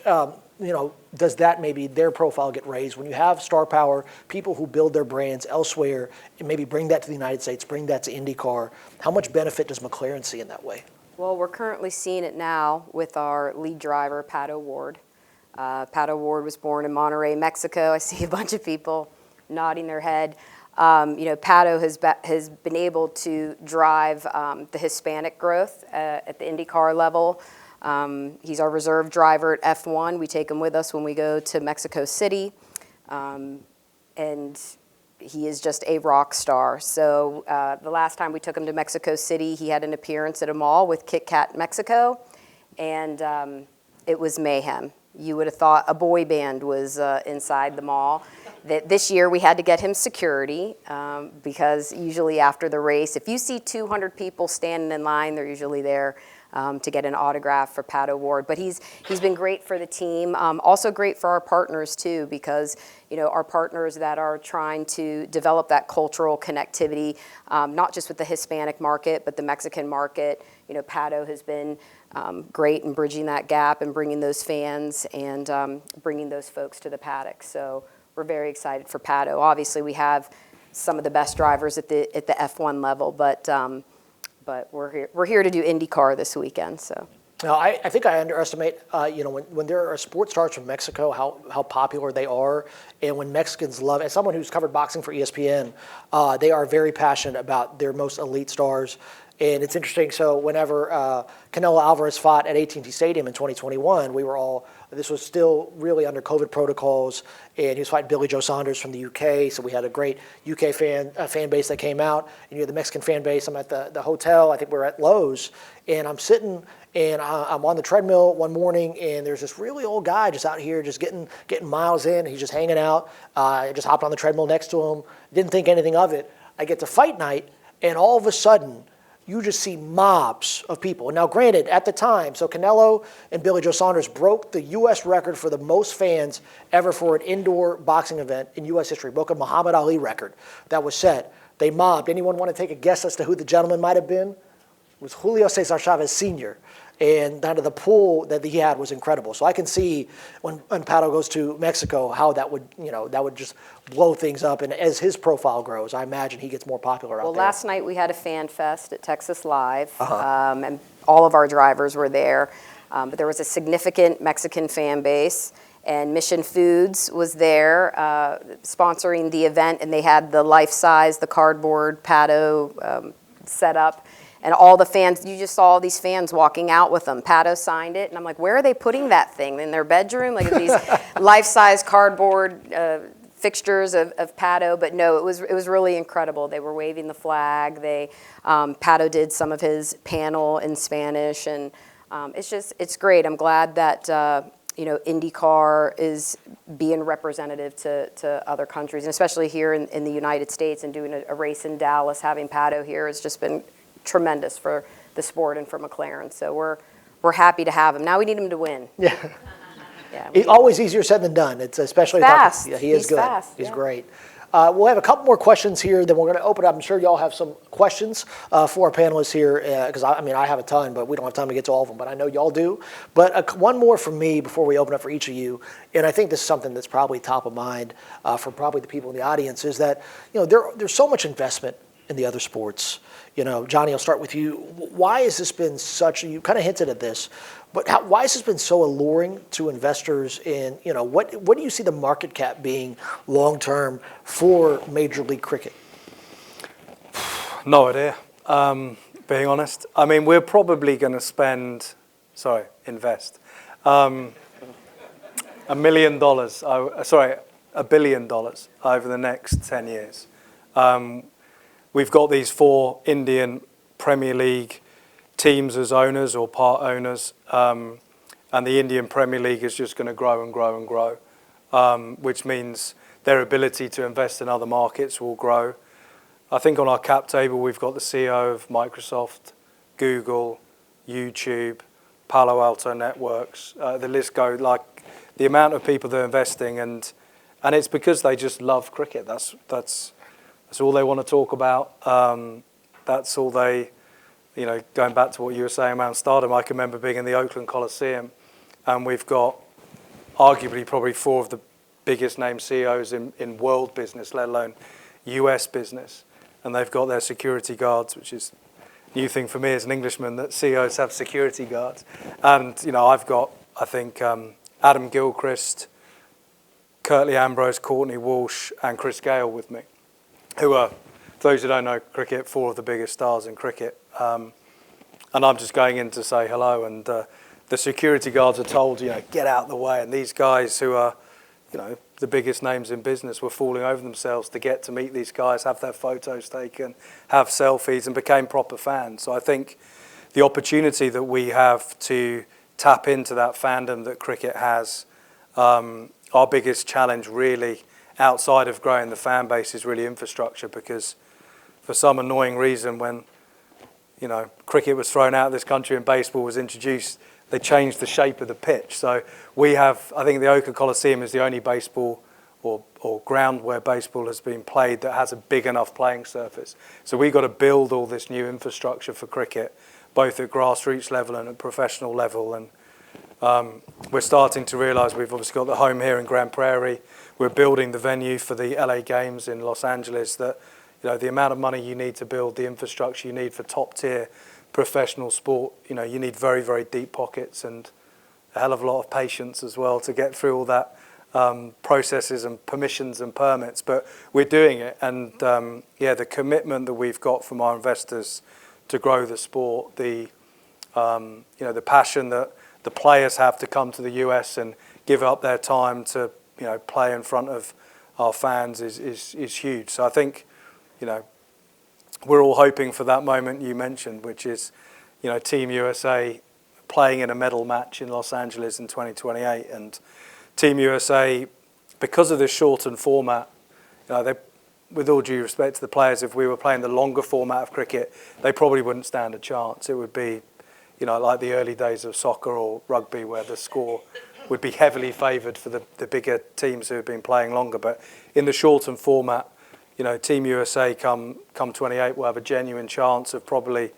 does that maybe their profile get raised when you have star power, people who build their brands elsewhere, and maybe bring that to the United States, bring that to IndyCar? How much benefit does McLaren see in that way? Well, we're currently seeing it now with our lead driver, Pato Ward. Pato Ward was born in Monterrey, Mexico. I see a bunch of people nodding their head. Pato has been able to drive the Hispanic growth at the IndyCar level. He's our reserve driver at F1. We take him with us when we go to Mexico City. And he is just a rock star. So the last time we took him to Mexico City, he had an appearance at a mall with Kit Kat Mexico, and it was mayhem. You would have thought a boy band was inside the mall. This year we had to get him security because usually after the race, if you see 200 people standing in line, they're usually there to get an autograph for Pato Ward. But he's been great for the team, also great for our partners too, because our partners that are trying to develop that cultural connectivity, not just with the Hispanic market, but the Mexican market. Pato has been great in bridging that gap and bringing those fans and bringing those folks to the paddock. So we're very excited for Pato. Obviously, we have some of the best drivers at the F1 level, but we're here to do IndyCar this weekend. So. Now, I think I underestimate, when there are sports stars from Mexico, how popular they are, and when Mexicans love, as someone who's covered boxing for ESPN, they are very passionate about their most elite stars. And it's interesting, so whenever Canelo Alvarez fought at AT&T Stadium in 2021, this was still really under COVID protocols, and he was fighting Billy Joe Saunders from the UK, so we had a great UK fan base that came out, and you had the Mexican fan base. I'm at the hotel, I think we're at Lowe's, and I'm sitting, and I'm on the treadmill one morning, and there's this really old guy just out here just getting miles in, he's just hanging out. I just hopped on the treadmill next to him, didn't think anything of it. I get to fight night, and all of a sudden, you just see mobs of people. Now, granted, at the time, so Canelo and Billy Joe Saunders broke the U.S. record for the most fans ever for an indoor boxing event in U.S. history, broke a Muhammad Ali record that was set. They mobbed. Anyone want to take a guess as to who the gentleman might have been? It was Julio Cesar Chavez Sr., and kind of the pull that he had was incredible. So I can see when Pato goes to Mexico how that would just blow things up. And as his profile grows, I imagine he gets more popular out there. Well, last night we had a fan fest at Texas Live, and all of our drivers were there. But there was a significant Mexican fan base, and Mission Foods was there sponsoring the event, and they had the life-size, the cardboard Pato set up. And all the fans, you just saw all these fans walking out with them. Pato signed it, and I'm like, where are they putting that thing? In their bedroom? Like these life-size cardboard fixtures of Pato. But no, it was really incredible. They were waving the flag. Pato did some of his panel in Spanish, and it's great. I'm glad that IndyCar is being representative to other countries, and especially here in the United States, and doing a race in Dallas, having Pato here has just been tremendous for the sport and for McLaren. So we're happy to have him. Now we need him to win. Yeah. Yeah. Always easier said than done. It's especially fast. He is He's good. fast. He's Yeah. great. We'll have a couple more questions here, then we're going to open up. I'm sure y'all have some questions for our panelists here, because I have a ton, but we don't have time to get to all of them, but I know y'all do. But one more from me before we open up for each of you, and I think this is something that's probably top of mind for probably the people in the audience, is that there's so much investment in the other sports. Johnny, I'll start with you. Why has this been you kind of hinted at this, but why has this been so alluring to investors? And what do you see the market cap being long term for Major League Cricket? No idea, being honest. I mean, we're probably going to invest $1 billion over the next 10 years. We've got these 4 Indian Premier League teams as owners or part owners, and the Indian Premier League is just going to grow and grow and grow, which means their ability to invest in other markets will grow. I think on our cap table we've got the CEO of Microsoft, Google, YouTube, Palo Alto Networks. The list goes, like the amount of people that are investing, and it's because they just love cricket. That's all they want to talk about. That's all they, going back to what you were saying around stardom, I can remember being in the Oakland Coliseum, and we've got arguably probably 4 of the biggest name CEOs in world business, let alone US business. And they've got their security guards, which is a new thing for me as an Englishman, that CEOs have security guards. And, I've got, I think, Adam Gilchrist, Curtly Ambrose, Courtney Walsh, and Chris Gale with me, who are, for those who don't know cricket, 4 of the biggest stars in cricket. And I'm just going in to say hello, and the security guards are told, get out of the way. And these guys who are, the biggest names in business were falling over themselves to get to meet these guys, have their photos taken, have selfies, and became proper fans. So I think the opportunity that we have to tap into that fandom that cricket has, our biggest challenge really outside of growing the fan base is really infrastructure, because for some annoying reason when cricket was thrown out of this country and baseball was introduced, they changed the shape of the pitch. So we have, I think the Oka Coliseum is the only baseball or ground where baseball has been played that has a big enough playing surface. So we've got to build all this new infrastructure for cricket, both at grassroots level and at professional level. And we're starting to realise we've obviously got the home here in Grand Prairie. We're building the venue for the LA Games in Los Angeles. That the amount of money you need to build, the infrastructure you need for top tier professional sport, you need very, very deep pockets and a hell of a lot of patience as well to get through all that processes and permissions and permits. But we're doing it, and the commitment that we've got from our investors to grow the sport, the passion that the players have to come to the US and give up their time to play in front of our fans is huge. So I think we're all hoping for that moment you mentioned, which is Team USA playing in a medal match in Los Angeles in 2028. And Team USA, because of this shortened format, with all due respect to the players, if we were playing the longer format of cricket, they probably wouldn't stand a chance. It would be like the early days of soccer or rugby, where the score would be heavily favoured for the bigger teams who have been playing longer. But in the shortened format, Team USA come 28 will have a genuine chance of probably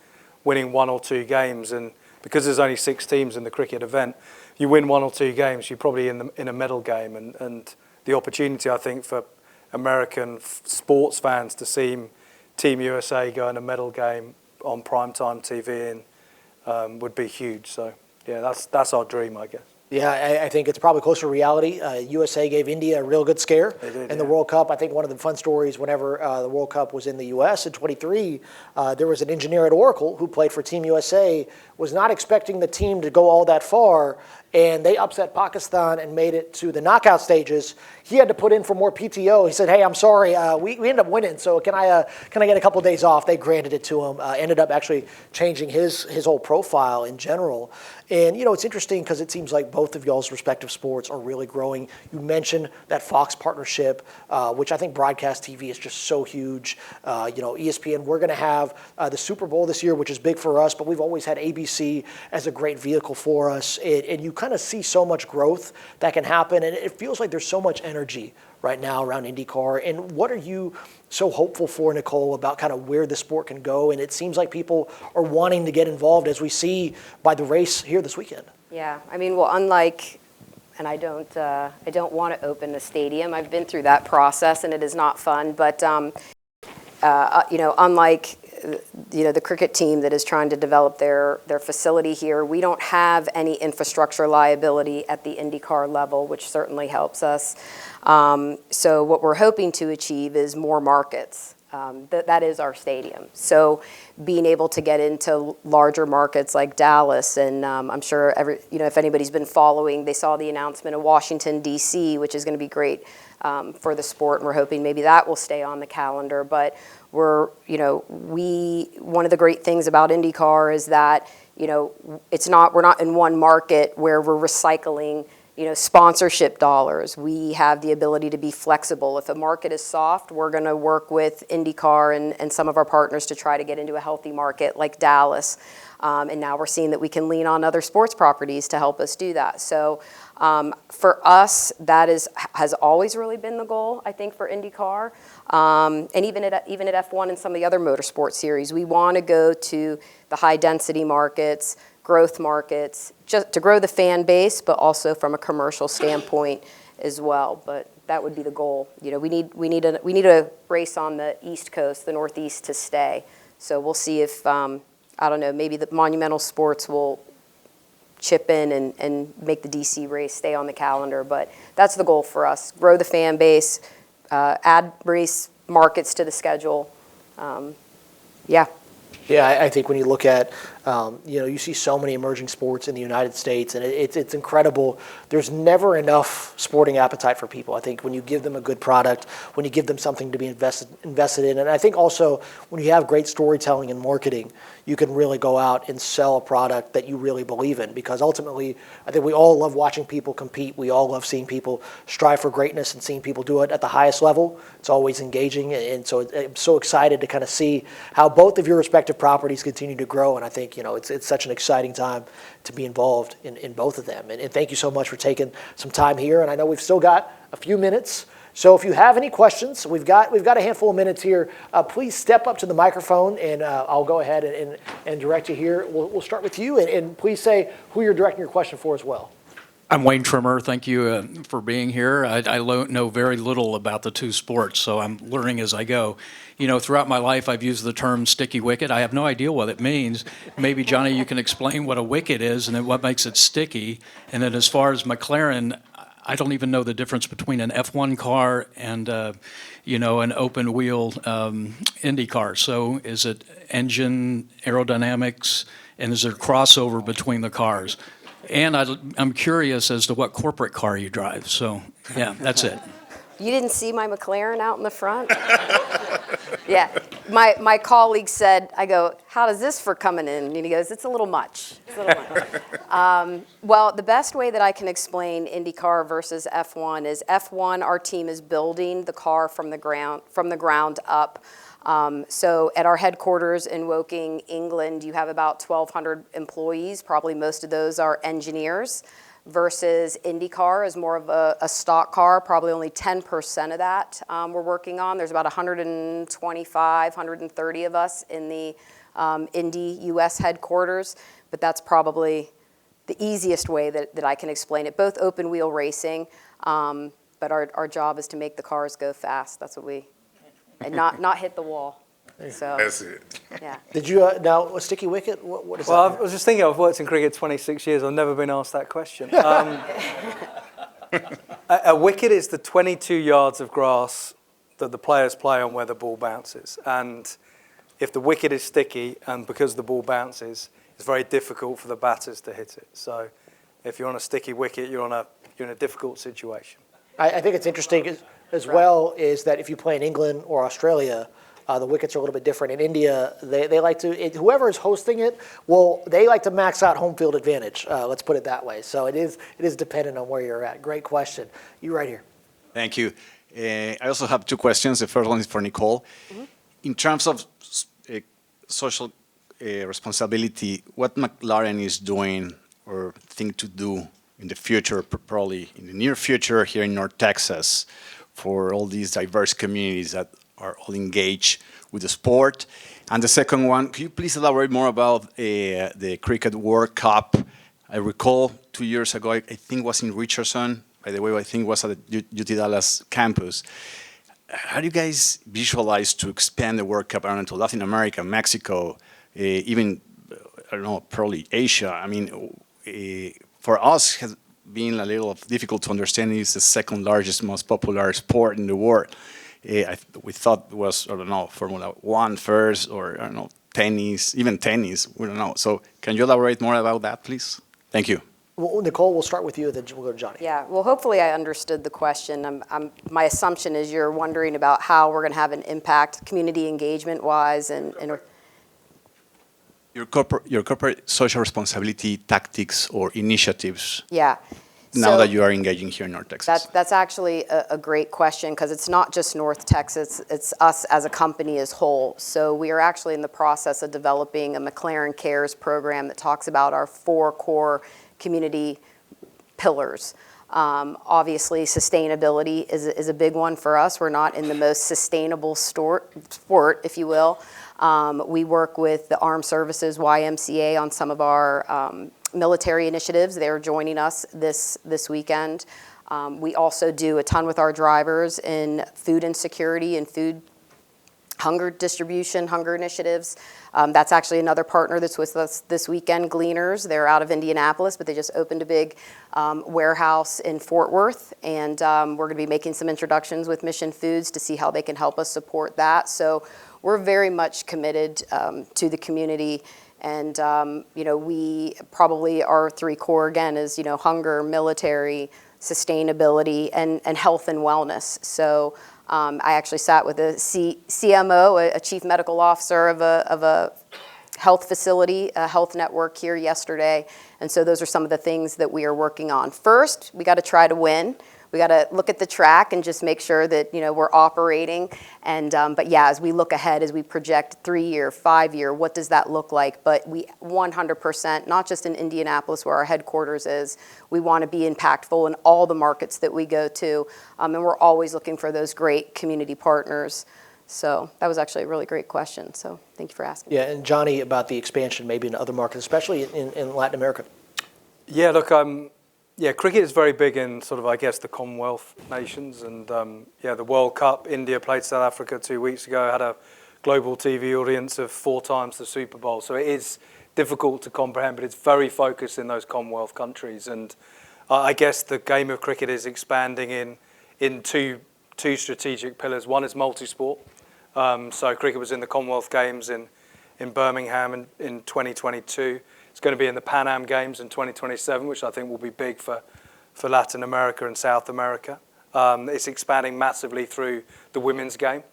winning 1 or 2 games. And because there's only 6 teams in the cricket event, you win 1 or 2 games, you're probably in a medal game. And the opportunity, I think, for American sports fans to see Team USA go in a medal game on primetime TV would be huge. So yeah, that's our dream, I guess. Yeah, I think it's probably closer to reality. USA gave India a real good scare in the World Cup. I think one of the fun stories whenever the World Cup was in the U.S. in 23, there was an engineer at Oracle who played for Team USA, was not expecting the team to go all that far, and they upset Pakistan and made it to the knockout stages. He had to put in for more PTO. He said, hey, I'm sorry, we ended up winning, so can I get a couple days off? They granted it to him, ended up actually changing his whole profile in general. And, it's interesting because it seems like both of y'all's respective sports are really growing. You mentioned that Fox partnership, which I think broadcast TV is just so huge. ESPN, we're going to have the Super Bowl this year, which is big for us, but we've always had ABC as a great vehicle for us. And you kind of see so much growth that can happen, and it feels like there's so much energy right now around IndyCar. And what are you so hopeful for, Nicole, about kind of where the sport can go? And it seems like people are wanting to get involved, as we see by the race here this weekend. Yeah, unlike, and I don't want to open a stadium. I've been through that process, and it is not fun. But unlike the cricket team that is trying to develop their facility here, we don't have any infrastructure liability at the IndyCar level, which certainly helps us. So what we're hoping to achieve is more markets. That is our stadium. So being able to get into larger markets like Dallas, and I'm sure if anybody's been following, they saw the announcement of Washington, D.C., which is going to be great for the sport, and we're hoping maybe that will stay on the calendar. But one of the great things about IndyCar is that we're not in one market where we're recycling sponsorship dollars. We have the ability to be flexible. If a market is soft, we're going to work with IndyCar and some of our partners to try to get into a healthy market like Dallas. And now we're seeing that we can lean on other sports properties to help us do that. So for us, that has always really been the goal, I think, for IndyCar. And even at F1 and some of the other motorsport series, we want to go to the high density markets, growth markets, just to grow the fan base, but also from a commercial standpoint as well. But that would be the goal. You know, we need a race on the East Coast, the Northeast, to stay. So we'll see if I don't know, maybe the Monumental Sports will chip in and make the DC race stay on the calendar. But that's the goal for us: grow the fan base, add race markets to the schedule. Yeah. Yeah, I think when you look at, you see so many emerging sports in the United States, and it's incredible. There's never enough sporting appetite for people. I think when you give them a good product, when you give them something to be invested in, and I think also when you have great storytelling and marketing, you can really go out and sell a product that you really believe in. Because ultimately, I think we all love watching people compete. We all love seeing people strive for greatness and seeing people do it at the highest level. It's always engaging, and so I'm so excited to kind of see how both of your respective properties continue to grow. And I think it's such an exciting time to be involved in both of them. And thank you so much for taking some time here. And I know we've still got a few minutes. So if you have any questions, we've got a handful of minutes here. Please step up to the microphone, and I'll go ahead and direct you here. We'll start with you, and please say who you're directing your question for as well. I'm Wayne Trimmer. Thank you for being here. I know very little about the two sports, so I'm learning as I go. Throughout my life, I've used the term sticky wicket. I have no idea what it means. Maybe, Johnny, you can explain what a wicket is and then what makes it sticky. And then as far as McLaren, I don't even know the difference between an F1 car and, an open-wheel Indy car. So is it engine, aerodynamics, and is there crossover between the cars? And I'm curious as to what corporate car you drive. So, yeah, that's it. You didn't see my McLaren out in the front? Yeah. My colleague said, I go, how does this for coming in? And he goes, it's a little much. It's a little much. Well, the best way that I can explain IndyCar versus F1 is F1, our team is building the car from the ground up. So at our headquarters in Woking, England, you have about 1,200 employees. Probably most of those are engineers. Versus IndyCar is more of a stock car. Probably only 10% of that we're working on. There's about 125, 130 of us in the Indy US headquarters, but that's probably the easiest way that I can explain it. Both open wheel racing, but our job is to make the cars go fast. That's what and not hit the wall. So, That's it. yeah. Did you now a sticky wicket? What is Well, that? I was just thinking, I've worked in cricket 26 years. I've never been asked that question. A wicket is the 22 yards of grass that the players play on where the ball bounces. And if the wicket is sticky, and because the ball bounces, it's very difficult for the batters to hit it. So if you're on a sticky wicket, you're in a difficult situation. I think it's interesting as well is that if you play in England or Australia, the wickets are a little bit different. In India, they like to, whoever is hosting it, they like to max out home field advantage. Let's put it that way. So it is dependent on where you're at. Great question. You right here. Thank you. I also have two questions. The first one is for Nicole. Mm-hmm. In terms of social responsibility, what McLaren is doing or think to do in the future, probably in the near future here in North Texas, for all these diverse communities that are all engaged with the sport. And the second one, could you please elaborate more about the Cricket World Cup? I recall 2 years ago, I think it was in Richardson. By the way, I think it was at the UT Dallas campus. How do you guys visualize to expand the World Cup around to Latin America, Mexico, even, I don't know, probably Asia? I mean, for us, it has been a little difficult to understand. It's the second largest, most popular sport in the world. We thought it was, I don't know, Formula One first, or I don't know, tennis, even tennis, we don't know. So can you elaborate more about that, please? Thank you. Well, Nicole, we'll start with you, then we'll go to Johnny. Yeah, well, hopefully I understood the question. My assumption is you're wondering about how we're going to have an impact, community engagement-wise, and Your corporate social responsibility tactics or initiatives. yeah. Now So that you are engaging here in North Texas. that's actually a great question, because it's not just North Texas, it's us as a company as whole. So we are actually in the process of developing a McLaren Cares program that talks about our 4 core community pillars. Obviously, sustainability is a big one for us. We're not in the most sustainable sport, if you will. We work with the Armed Services YMCA on some of our military initiatives. They're joining us this weekend. We also do a ton with our drivers in food insecurity and food hunger distribution, hunger initiatives. That's actually another partner that's with us this weekend, Gleaners. They're out of Indianapolis, but they just opened a big warehouse in Fort Worth. And we're going to be making some introductions with Mission Foods to see how they can help us support that. So we're very much committed to the community. And, we probably our three core, again, is, hunger, military, sustainability, and health and wellness. So I actually sat with a CMO, a chief medical officer of a health facility, a health network here yesterday. And so those are some of the things that we are working on. First, we got to try to win. We got to look at the track and just make sure that, we're operating. And, but yeah, as we look ahead, as we project 3-year, 5-year, what does that look like? But we 100%, not just in Indianapolis where our headquarters is, we want to be impactful in all the markets that we go to. And we're always looking for those great community partners. So that was actually a really great question. So thank you for asking. Yeah, and Johnny, about the expansion maybe in other markets, especially in Latin America. Yeah, look, cricket is very big in sort of, I guess, the Commonwealth nations. And the World Cup, India played South Africa 2 weeks ago, had a global TV audience of 4 times the Super Bowl. So it is difficult to comprehend, but it's very focused in those Commonwealth countries. And I guess the game of cricket is expanding in two strategic pillars. One is multi-sport. So cricket was in the Commonwealth Games in Birmingham in 2022. It's going to be in the Pan Am Games in 2027, which I think will be big for Latin America and South America. It's expanding massively through the women's game.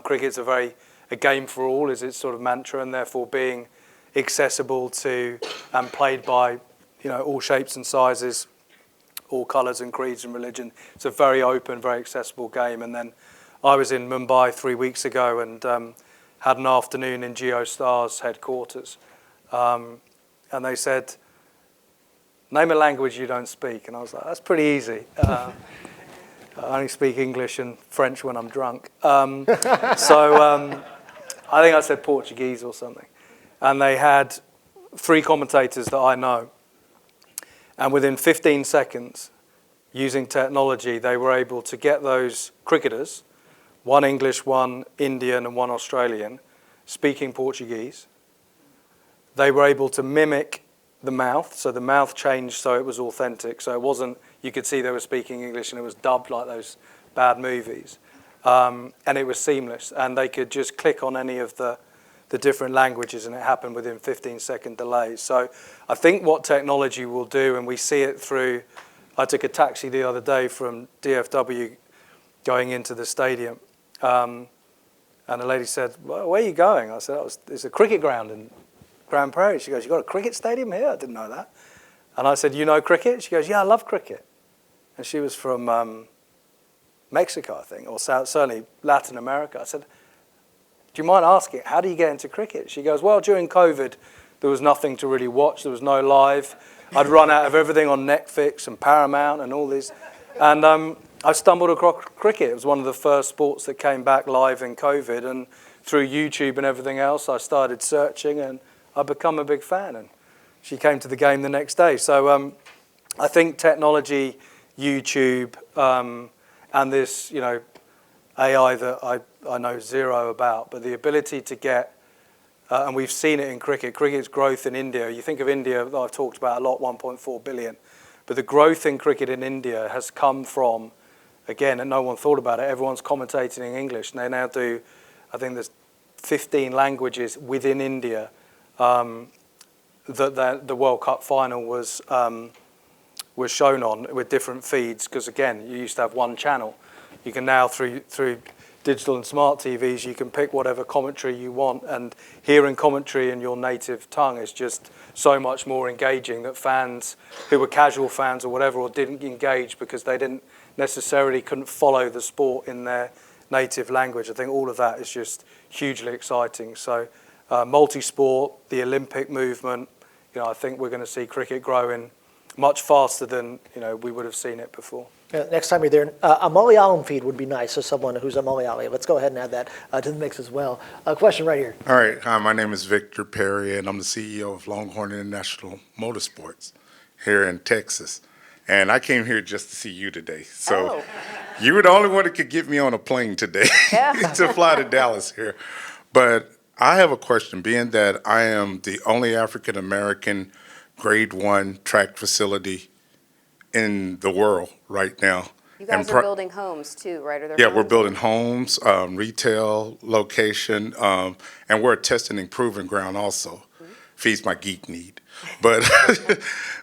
Cricket's a game for all is its sort of mantra, and therefore being accessible to and played by all shapes and sizes, all colours and creeds and religion. It's a very open, very accessible game. And then I was in Mumbai 3 weeks ago and had an afternoon in GeoStar's headquarters. And they said, name a language you don't speak. And I was like, that's pretty easy. I only speak English and French when I'm drunk. I think I said Portuguese or something. And they had 3 commentators that I know. And within 15 seconds, using technology, they were able to get those cricketers, 1 English, 1 Indian, and 1 Australian, speaking Portuguese. They were able to mimic the mouth, so the mouth changed so it was authentic. So it wasn't, you could see they were speaking English and it was dubbed like those bad movies. And it was seamless. And they could just click on any of the different languages and it happened within 15-second delays. So I think what technology will do, and we see it through, I took a taxi the other day from DFW going into the stadium. And the lady said, well, where are you going? I said, it's a cricket ground in Grand Prairie. She goes, you got a cricket stadium here? I didn't know that. And I said, you know cricket? She goes, yeah, I love cricket. And she was from Mexico, I think, or certainly Latin America. I said, do you mind asking, how do you get into cricket? She goes, well, during COVID, there was nothing to really watch. There was no live. I'd run out of everything on Netflix and Paramount and all these. And I stumbled across cricket. It was one of the first sports that came back live in COVID. And through YouTube and everything else, I started searching and I've become a big fan. And she came to the game the next day. So I think technology, YouTube, and this, AI that I know zero about, but the ability to get, and we've seen it in cricket, cricket's growth in India. You think of India, that I've talked about a lot, 1.4 billion. But the growth in cricket in India has come from, again, and no one thought about it, everyone's commentating in English. And they now do, I think there's 15 languages within India that the World Cup final was shown on with different feeds. Because again, you used to have one channel. You can now, through digital and smart TVs, you can pick whatever commentary you want. And hearing commentary in your native tongue is just so much more engaging that fans who were casual fans or whatever, or didn't engage because they couldn't follow the sport in their native language. I think all of that is just hugely exciting. So multi-sport, the Olympic movement, I think we're going to see cricket growing much faster than we would have seen it before. Next time you're there, a Malayalam feed would be nice, so someone who's a Malayali. Let's go ahead and add that to the mix as well. A question right here. All right. Hi, my name is Victor Perry, and I'm the CEO of Longhorn International Motorsports here in Texas. And I came here just to see you today. So you were the only one that could get me on a plane today to fly to Dallas here. But I have a question, being that I am the only African American Grade 1 track facility in the world right now. You guys are building homes too, right? Are there Yeah, we're homes? building homes, retail location, and we're a testing and proving ground also. Feeds my geek need. But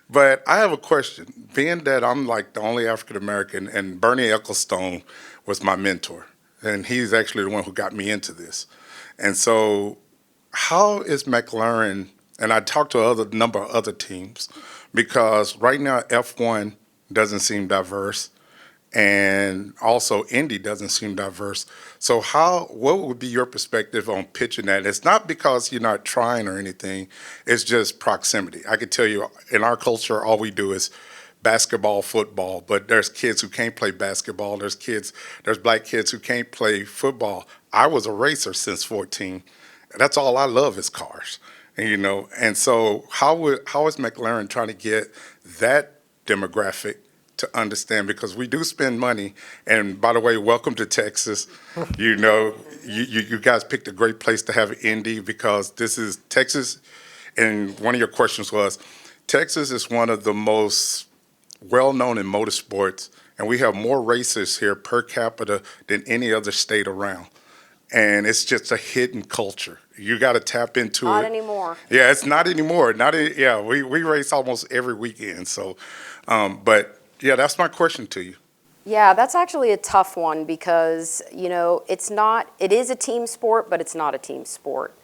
but I have a question. Being that I'm like the only African American, and Bernie Ecclestone was my mentor, and he's actually the one who got me into this. And so how is McLaren, and I talked to a number of other teams, because right now F1 doesn't seem diverse, and also Indy doesn't seem diverse. So what would be your perspective on pitching that? It's not because you're not trying or anything, it's just proximity. I could tell you, in our culture, all we do is basketball, football, but there's kids who can't play basketball, there's black kids who can't play football. I was a racer since 14. That's all I love is cars. And so how is McLaren trying to get that demographic to understand, because we do spend money. And by the way, welcome to Texas. You guys picked a great place to have Indy, because this is Texas. And one of your questions was, Texas is one of the most well-known in motorsports, and we have more racers here per capita than any other state around. And it's just a hidden culture. You got to tap into it. Not anymore. Yeah, it's not anymore. We race almost every weekend. So, but yeah, that's my question to you. Yeah, that's actually a tough one because, it is a team sport, but it's not a team sport.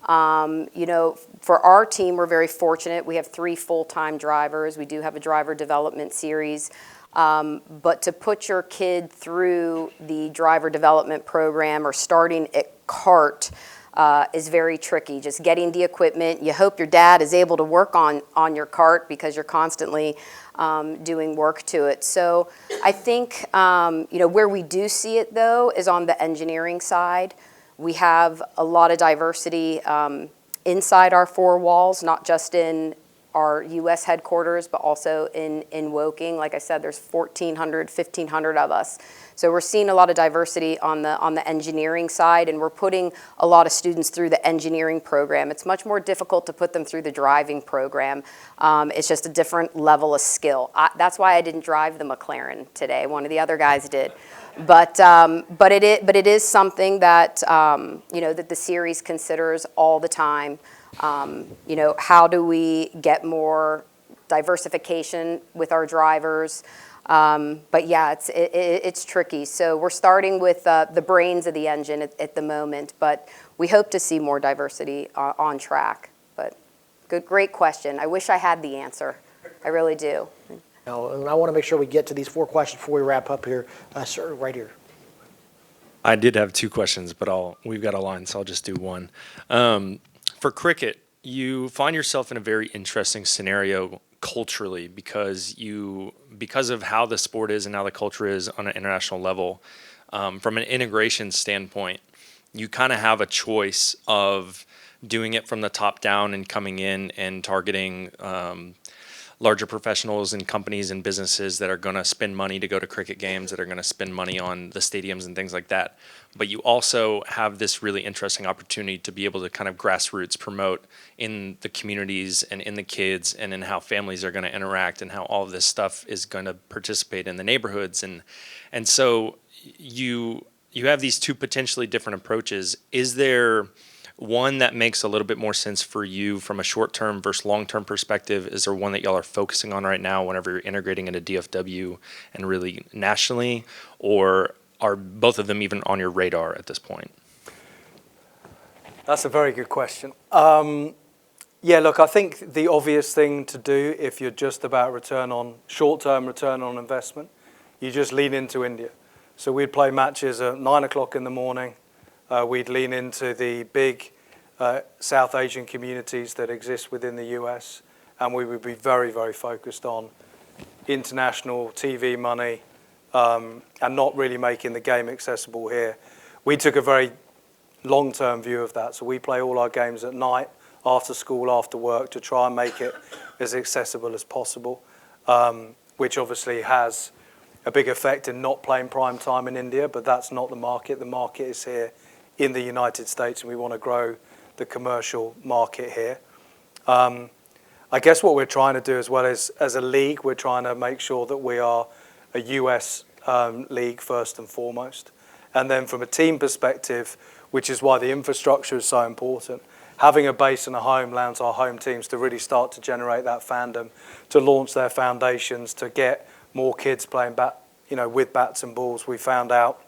For our team, we're very fortunate. We have 3 full-time drivers. We do have a driver development series. But to put your kid through the driver development program or starting at kart is very tricky. Just getting the equipment. You hope your dad is able to work on your kart because you're constantly doing work to it. So I think, where we do see it, though, is on the engineering side. We have a lot of diversity inside our 4 walls, not just in our U.S. headquarters, but also in Woking. Like I said, there's 1,400, 1,500 of us. So we're seeing a lot of diversity on the engineering side, and we're putting a lot of students through the engineering program. It's much more difficult to put them through the driving program. It's just a different level of skill. That's why I didn't drive the McLaren today. One of the other guys did. But it is something that that the series considers all the time. How do we get more diversification with our drivers? But yeah, it's tricky. So we're starting with the brains of the engine at the moment, but we hope to see more diversity on track. But great question. I wish I had the answer. I really do. And I want to make sure we get to these 4 questions before we wrap up here. Sir, right here. I did have 2 questions, but we've got a line, so I'll just do one. For cricket, you find yourself in a very interesting scenario culturally because of how the sport is and how the culture is on an international level. From an integration standpoint, you kind of have a choice of doing it from the top down and coming in and targeting larger professionals and companies and businesses that are going to spend money to go to cricket games, that are going to spend money on the stadiums and things like that. But you also have this really interesting opportunity to be able to kind of grassroots promote in the communities and in the kids and in how families are going to interact and how all of this stuff is going to participate in the neighborhoods. And so you have these 2 potentially different approaches. Is there one that makes a little bit more sense for you from a short-term versus long-term perspective? Is there one that y'all are focusing on right now whenever you're integrating into DFW and really nationally? Or are both of them even on your radar at this point? That's a very good question. Yeah, look, I think the obvious thing to do if you're just about short-term return on investment, you just lean into India. So we'd play matches at 9 o'clock in the morning. We'd lean into the big South Asian communities that exist within the US, and we would be very, very focused on international TV money, and not really making the game accessible here. We took a very long-term view of that, so we play all our games at night, after school, after work, to try and make it as accessible as possible, which obviously has a big effect in not playing prime time in India, but that's not the market. The market is here in the United States, and we want to grow the commercial market here. I guess what we're trying to do as well is, as a league, we're trying to make sure that we are a US league first and foremost. And then from a team perspective, which is why the infrastructure is so important, having a base and a home allows our home teams to really start to generate that fandom, to launch their foundations, to get more kids playing with bats and balls. We found out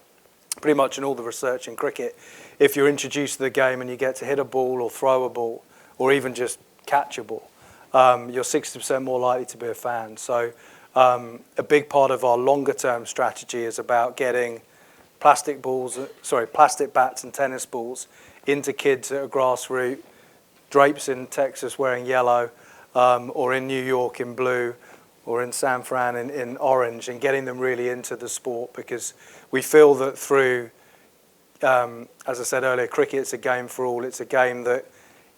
pretty much in all the research in cricket, if you're introduced to the game and you get to hit a ball or throw a ball or even just catch a ball, you're 60% more likely to be a fan. So a big part of our longer term strategy is about getting plastic bats and tennis balls into kids at a grassroots, drapes in Texas wearing yellow, or in New York in blue, or in San Fran in orange, and getting them really into the sport, because we feel that through, as I said earlier, cricket's a game for all. It's a game that,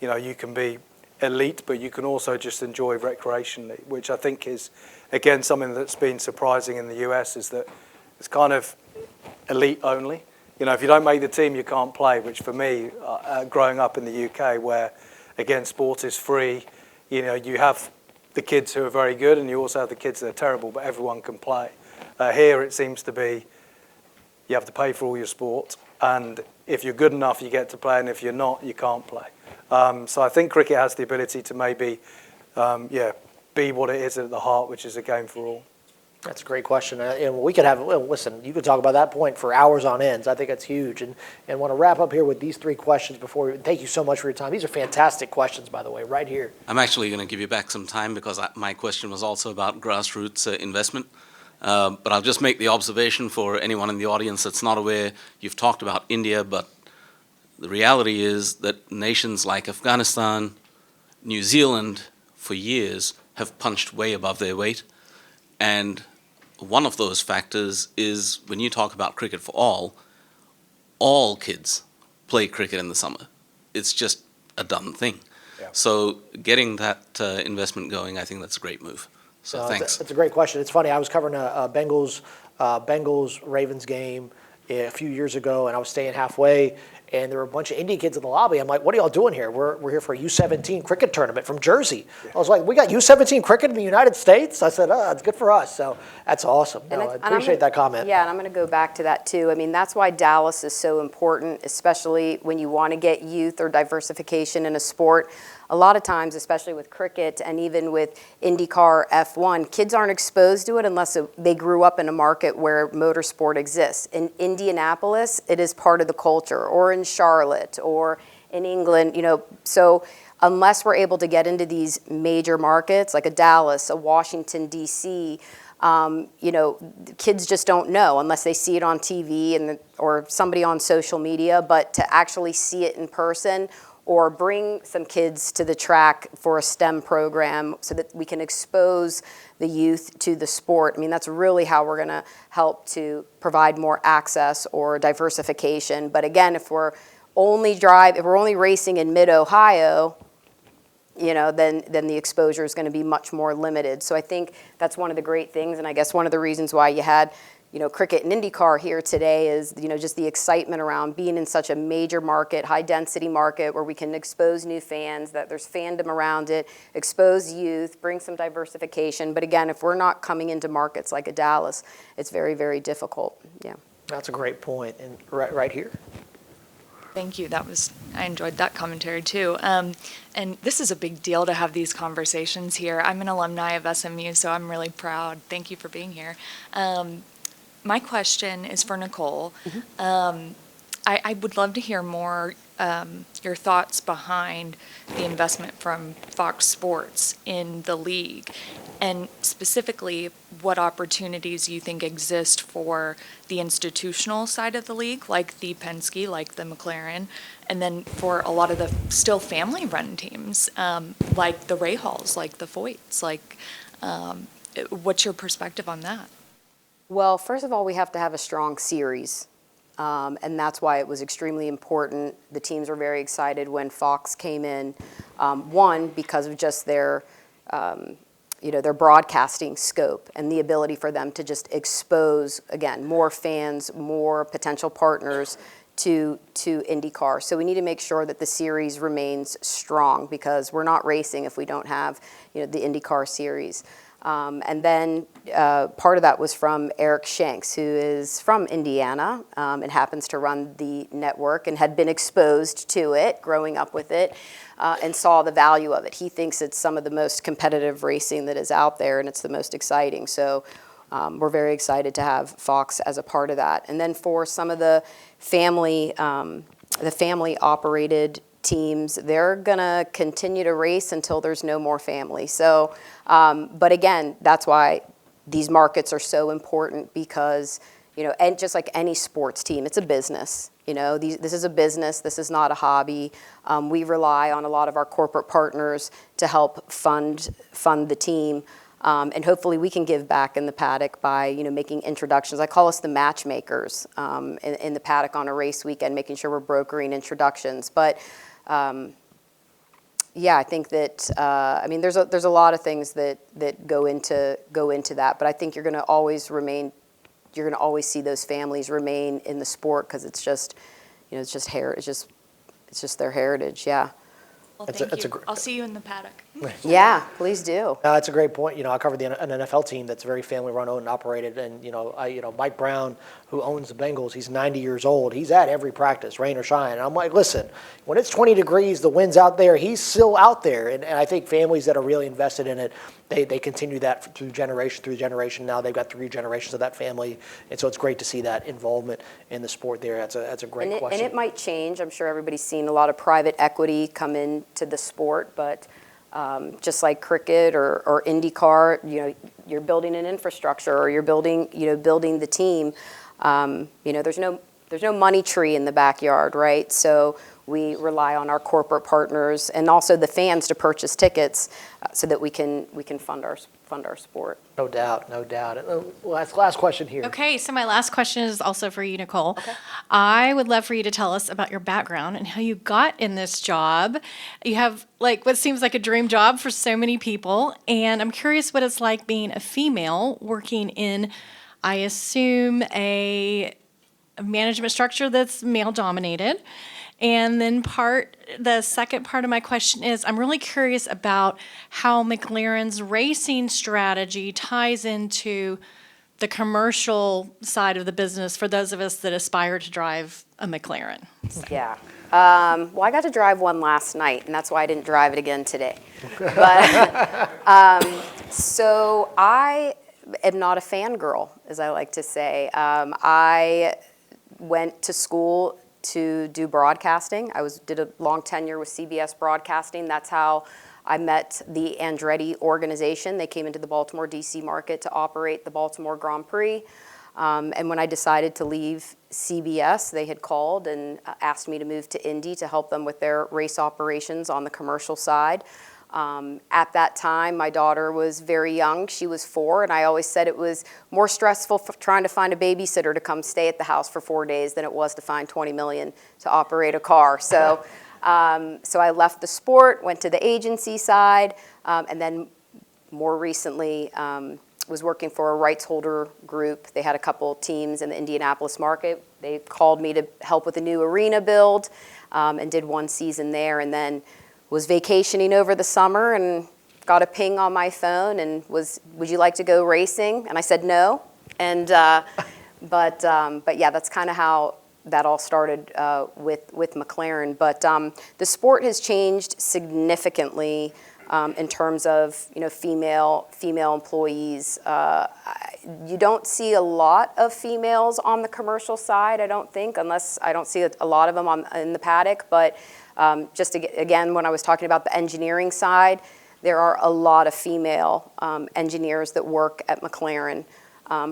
you can be elite, but you can also just enjoy recreationally, which I think is, again, something that's been surprising in the US, is that it's kind of elite only. If you don't make the team, you can't play, which for me, growing up in the UK, where, again, sport is free, you have the kids who are very good and you also have the kids that are terrible, but everyone can play. Here it seems to be you have to pay for all your sport, and if you're good enough, you get to play, and if you're not, you can't play. So I think cricket has the ability to maybe, be what it is at the heart, which is a game for all. That's a great question. And we could listen, you could talk about that point for hours on ends. I think it's huge. And want to wrap up here with these three questions thank you so much for your time. These are fantastic questions, by the way, right here. I'm actually going to give you back some time because my question was also about grassroots investment. But I'll just make the observation for anyone in the audience that's not aware. You've talked about India, but the reality is that nations like Afghanistan, New Zealand, for years have punched way above their weight. And one of those factors is when you talk about cricket for all kids play cricket in the summer. It's just a done thing. Yeah. So getting that investment going, I think that's a great move. So thanks. That's a great question. It's funny, I was covering a Bengals-Ravens game a few years ago, and I was staying halfway, and there were a bunch of Indian kids in the lobby. I'm like, what are y'all doing here? We're here for a U17 cricket tournament from Jersey. Yeah. I was like, we got U17 cricket in the United States? I said, it's good for us. So that's awesome. I appreciate that comment. Yeah, and I'm going to go back to that too. I mean, that's why Dallas is so important, especially when you want to get youth or diversification in a sport. A lot of times, especially with cricket and even with IndyCar F1, kids aren't exposed to it unless they grew up in a market where motorsport exists. In Indianapolis, it is part of the culture, or in Charlotte, or in England, so unless we're able to get into these major markets like a Dallas, a Washington, D.C., kids just don't know unless they see it on TV or somebody on social media, but to actually see it in person, or bring some kids to the track for a STEM program so that we can expose the youth to the sport. I mean, that's really how we're going to help to provide more access or diversification. But again, if we're only racing in mid-Ohio, then the exposure is going to be much more limited. So I think that's one of the great things, and I guess one of the reasons why you had cricket and IndyCar here today is, just the excitement around being in such a major market, high density market, where we can expose new fans, that there's fandom around it, expose youth, bring some diversification. But again, if we're not coming into markets like a Dallas, it's very, very difficult. Yeah. That's a great point. And right here. Thank you. I enjoyed that commentary too. And this is a big deal to have these conversations here. I'm an alumni of SMU, so I'm really proud. Thank you for being here. My question is for Nicole. Mm-hmm. I would love to hear more your thoughts behind the investment from Fox Sports in the league, and specifically what opportunities you think exist for the institutional side of the league, like the Penske, like the McLaren, and then for a lot of the still family-run teams, like the Rahals, like the Foyts. What's your perspective on that? Well, first of all, we have to have a strong series. And that's why it was extremely important. The teams were very excited when Fox came in. One, because of just their broadcasting scope and the ability for them to just expose, again, more fans, more potential partners to IndyCar. So we need to make sure that the series remains strong, because we're not racing if we don't have, the IndyCar series. And then part of that was from Eric Shanks, who is from Indiana and happens to run the network and had been exposed to it, growing up with it, and saw the value of it. He thinks it's some of the most competitive racing that is out there, and it's the most exciting. So we're very excited to have Fox as a part of that. And then for some of the family-operated teams, they're gonna continue to race until there's no more family. So, but again, that's why these markets are so important, because, and just like any sports team, it's a business. This is a business. This is not a hobby. We rely on a lot of our corporate partners to help fund the team. And hopefully we can give back in the paddock by, making introductions. I call us the matchmakers in the paddock on a race weekend, making sure we're brokering introductions. But yeah, I think that there's a lot of things that go into that. But I think you're going to always see those families remain in the sport, because it's just their heritage. Yeah. Well, thank you. I'll see you in the paddock. Yeah, please do. That's a great point. I covered an NFL team that's very family-run, owned, and operated, and Mike Brown, who owns the Bengals, he's 90 years old. He's at every practice, rain or shine. And I'm like, listen, when it's 20 degrees, the wind's out there, he's still out there. And I think families that are really invested in it, they continue that through generation. Now they've got 3 generations of that family, and so it's great to see that involvement in the sport there. That's a great question. And it might change. I'm sure everybody's seen a lot of private equity come into the sport, but just like cricket or IndyCar, you're building an infrastructure, or you're building the team. There's no money tree in the backyard, right? So we rely on our corporate partners and also the fans to purchase tickets, so that we can fund our sport. No doubt. And last question here. Okay, so my last question is also for you, Nicole. Okay. I would love for you to tell us about your background and how you got in this job. You have what seems like a dream job for so many people, and I'm curious what it's like being a female working in, I assume, a management structure that's male-dominated. And then the second part of my question is, I'm really curious about how McLaren's racing strategy ties into the commercial side of the business for those of us that aspire to drive a McLaren. Yeah. Well, I got to drive one last night, and that's why I didn't drive it again today. But so I am not a fangirl, as I like to say. I went to school to do broadcasting. I did a long tenure with CBS Broadcasting. That's how I met the Andretti organization. They came into the Baltimore, D.C. market to operate the Baltimore Grand Prix. And when I decided to leave CBS, they had called and asked me to move to Indy to help them with their race operations on the commercial side. At that time, my daughter was very young. She was 4, and I always said it was more stressful trying to find a babysitter to come stay at the house for 4 days than it was to find $20 million to operate a car. So, so I left the sport, went to the agency side, and then more recently was working for a rights holder group. They had a couple teams in the Indianapolis market. They called me to help with a new arena build, and did 1 season there, and then was vacationing over the summer and got a ping on my phone and would you like to go racing? And I said no. And but yeah, that's kind of how that all started with McLaren. But the sport has changed significantly in terms of female employees. You don't see a lot of females on the commercial side, I don't think, unless I don't see a lot of them in the paddock. But just again, when I was talking about the engineering side, there are a lot of female engineers that work at McLaren,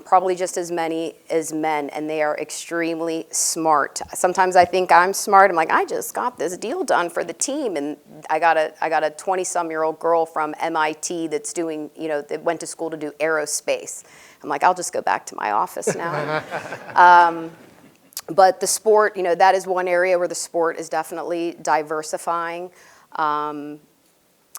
probably just as many as men, and they are extremely smart. Sometimes I think I'm smart. I'm like, I just got this deal done for the team, and I got a 20-some-year-old girl from MIT that's doing, that went to school to do aerospace. I'm like, I'll just go back to my office now. But the sport, that is one area where the sport is definitely diversifying.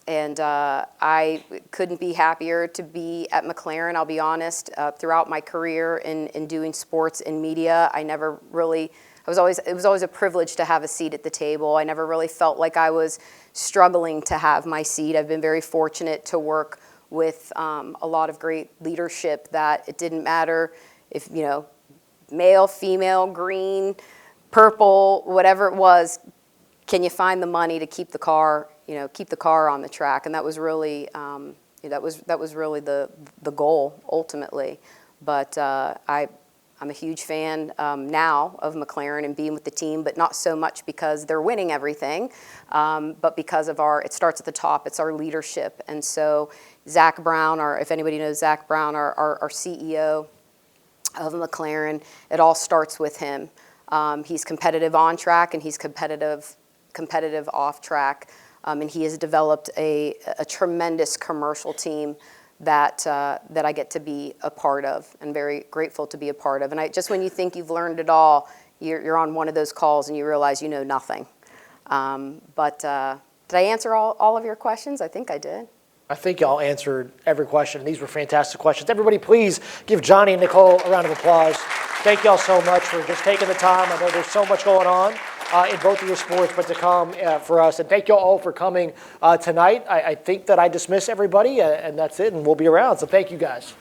And I couldn't be happier to be at McLaren, I'll be honest. Throughout my career in doing sports and media, it was always a privilege to have a seat at the table. I never really felt like I was struggling to have my seat. I've been very fortunate to work with a lot of great leadership that it didn't matter if, male, female, green, purple, whatever it was, can you find the money to keep the car on the track? And that was really that was really the goal ultimately. But I'm a huge fan now of McLaren and being with the team, but not so much because they're winning everything, but because of it starts at the top. It's our leadership. And so Zach Brown, if anybody knows Zach Brown, our CEO of McLaren, it all starts with him. He's competitive on track and he's competitive off track. And he has developed a tremendous commercial team that I get to be a part of and very grateful to be a part of. And just when you think you've learned it all, you're on one of those calls and you realize you know nothing. But did I answer all of your questions? I think I did. I think y'all answered every question. These were fantastic questions. Everybody, please give Johnny and Nicole a round of applause. Thank y'all so much for just taking the time. I know there's so much going on in both of your sports, but to come for us. And thank y'all all for coming tonight. I think that I dismiss everybody, and that's it, and we'll be around. So thank you guys.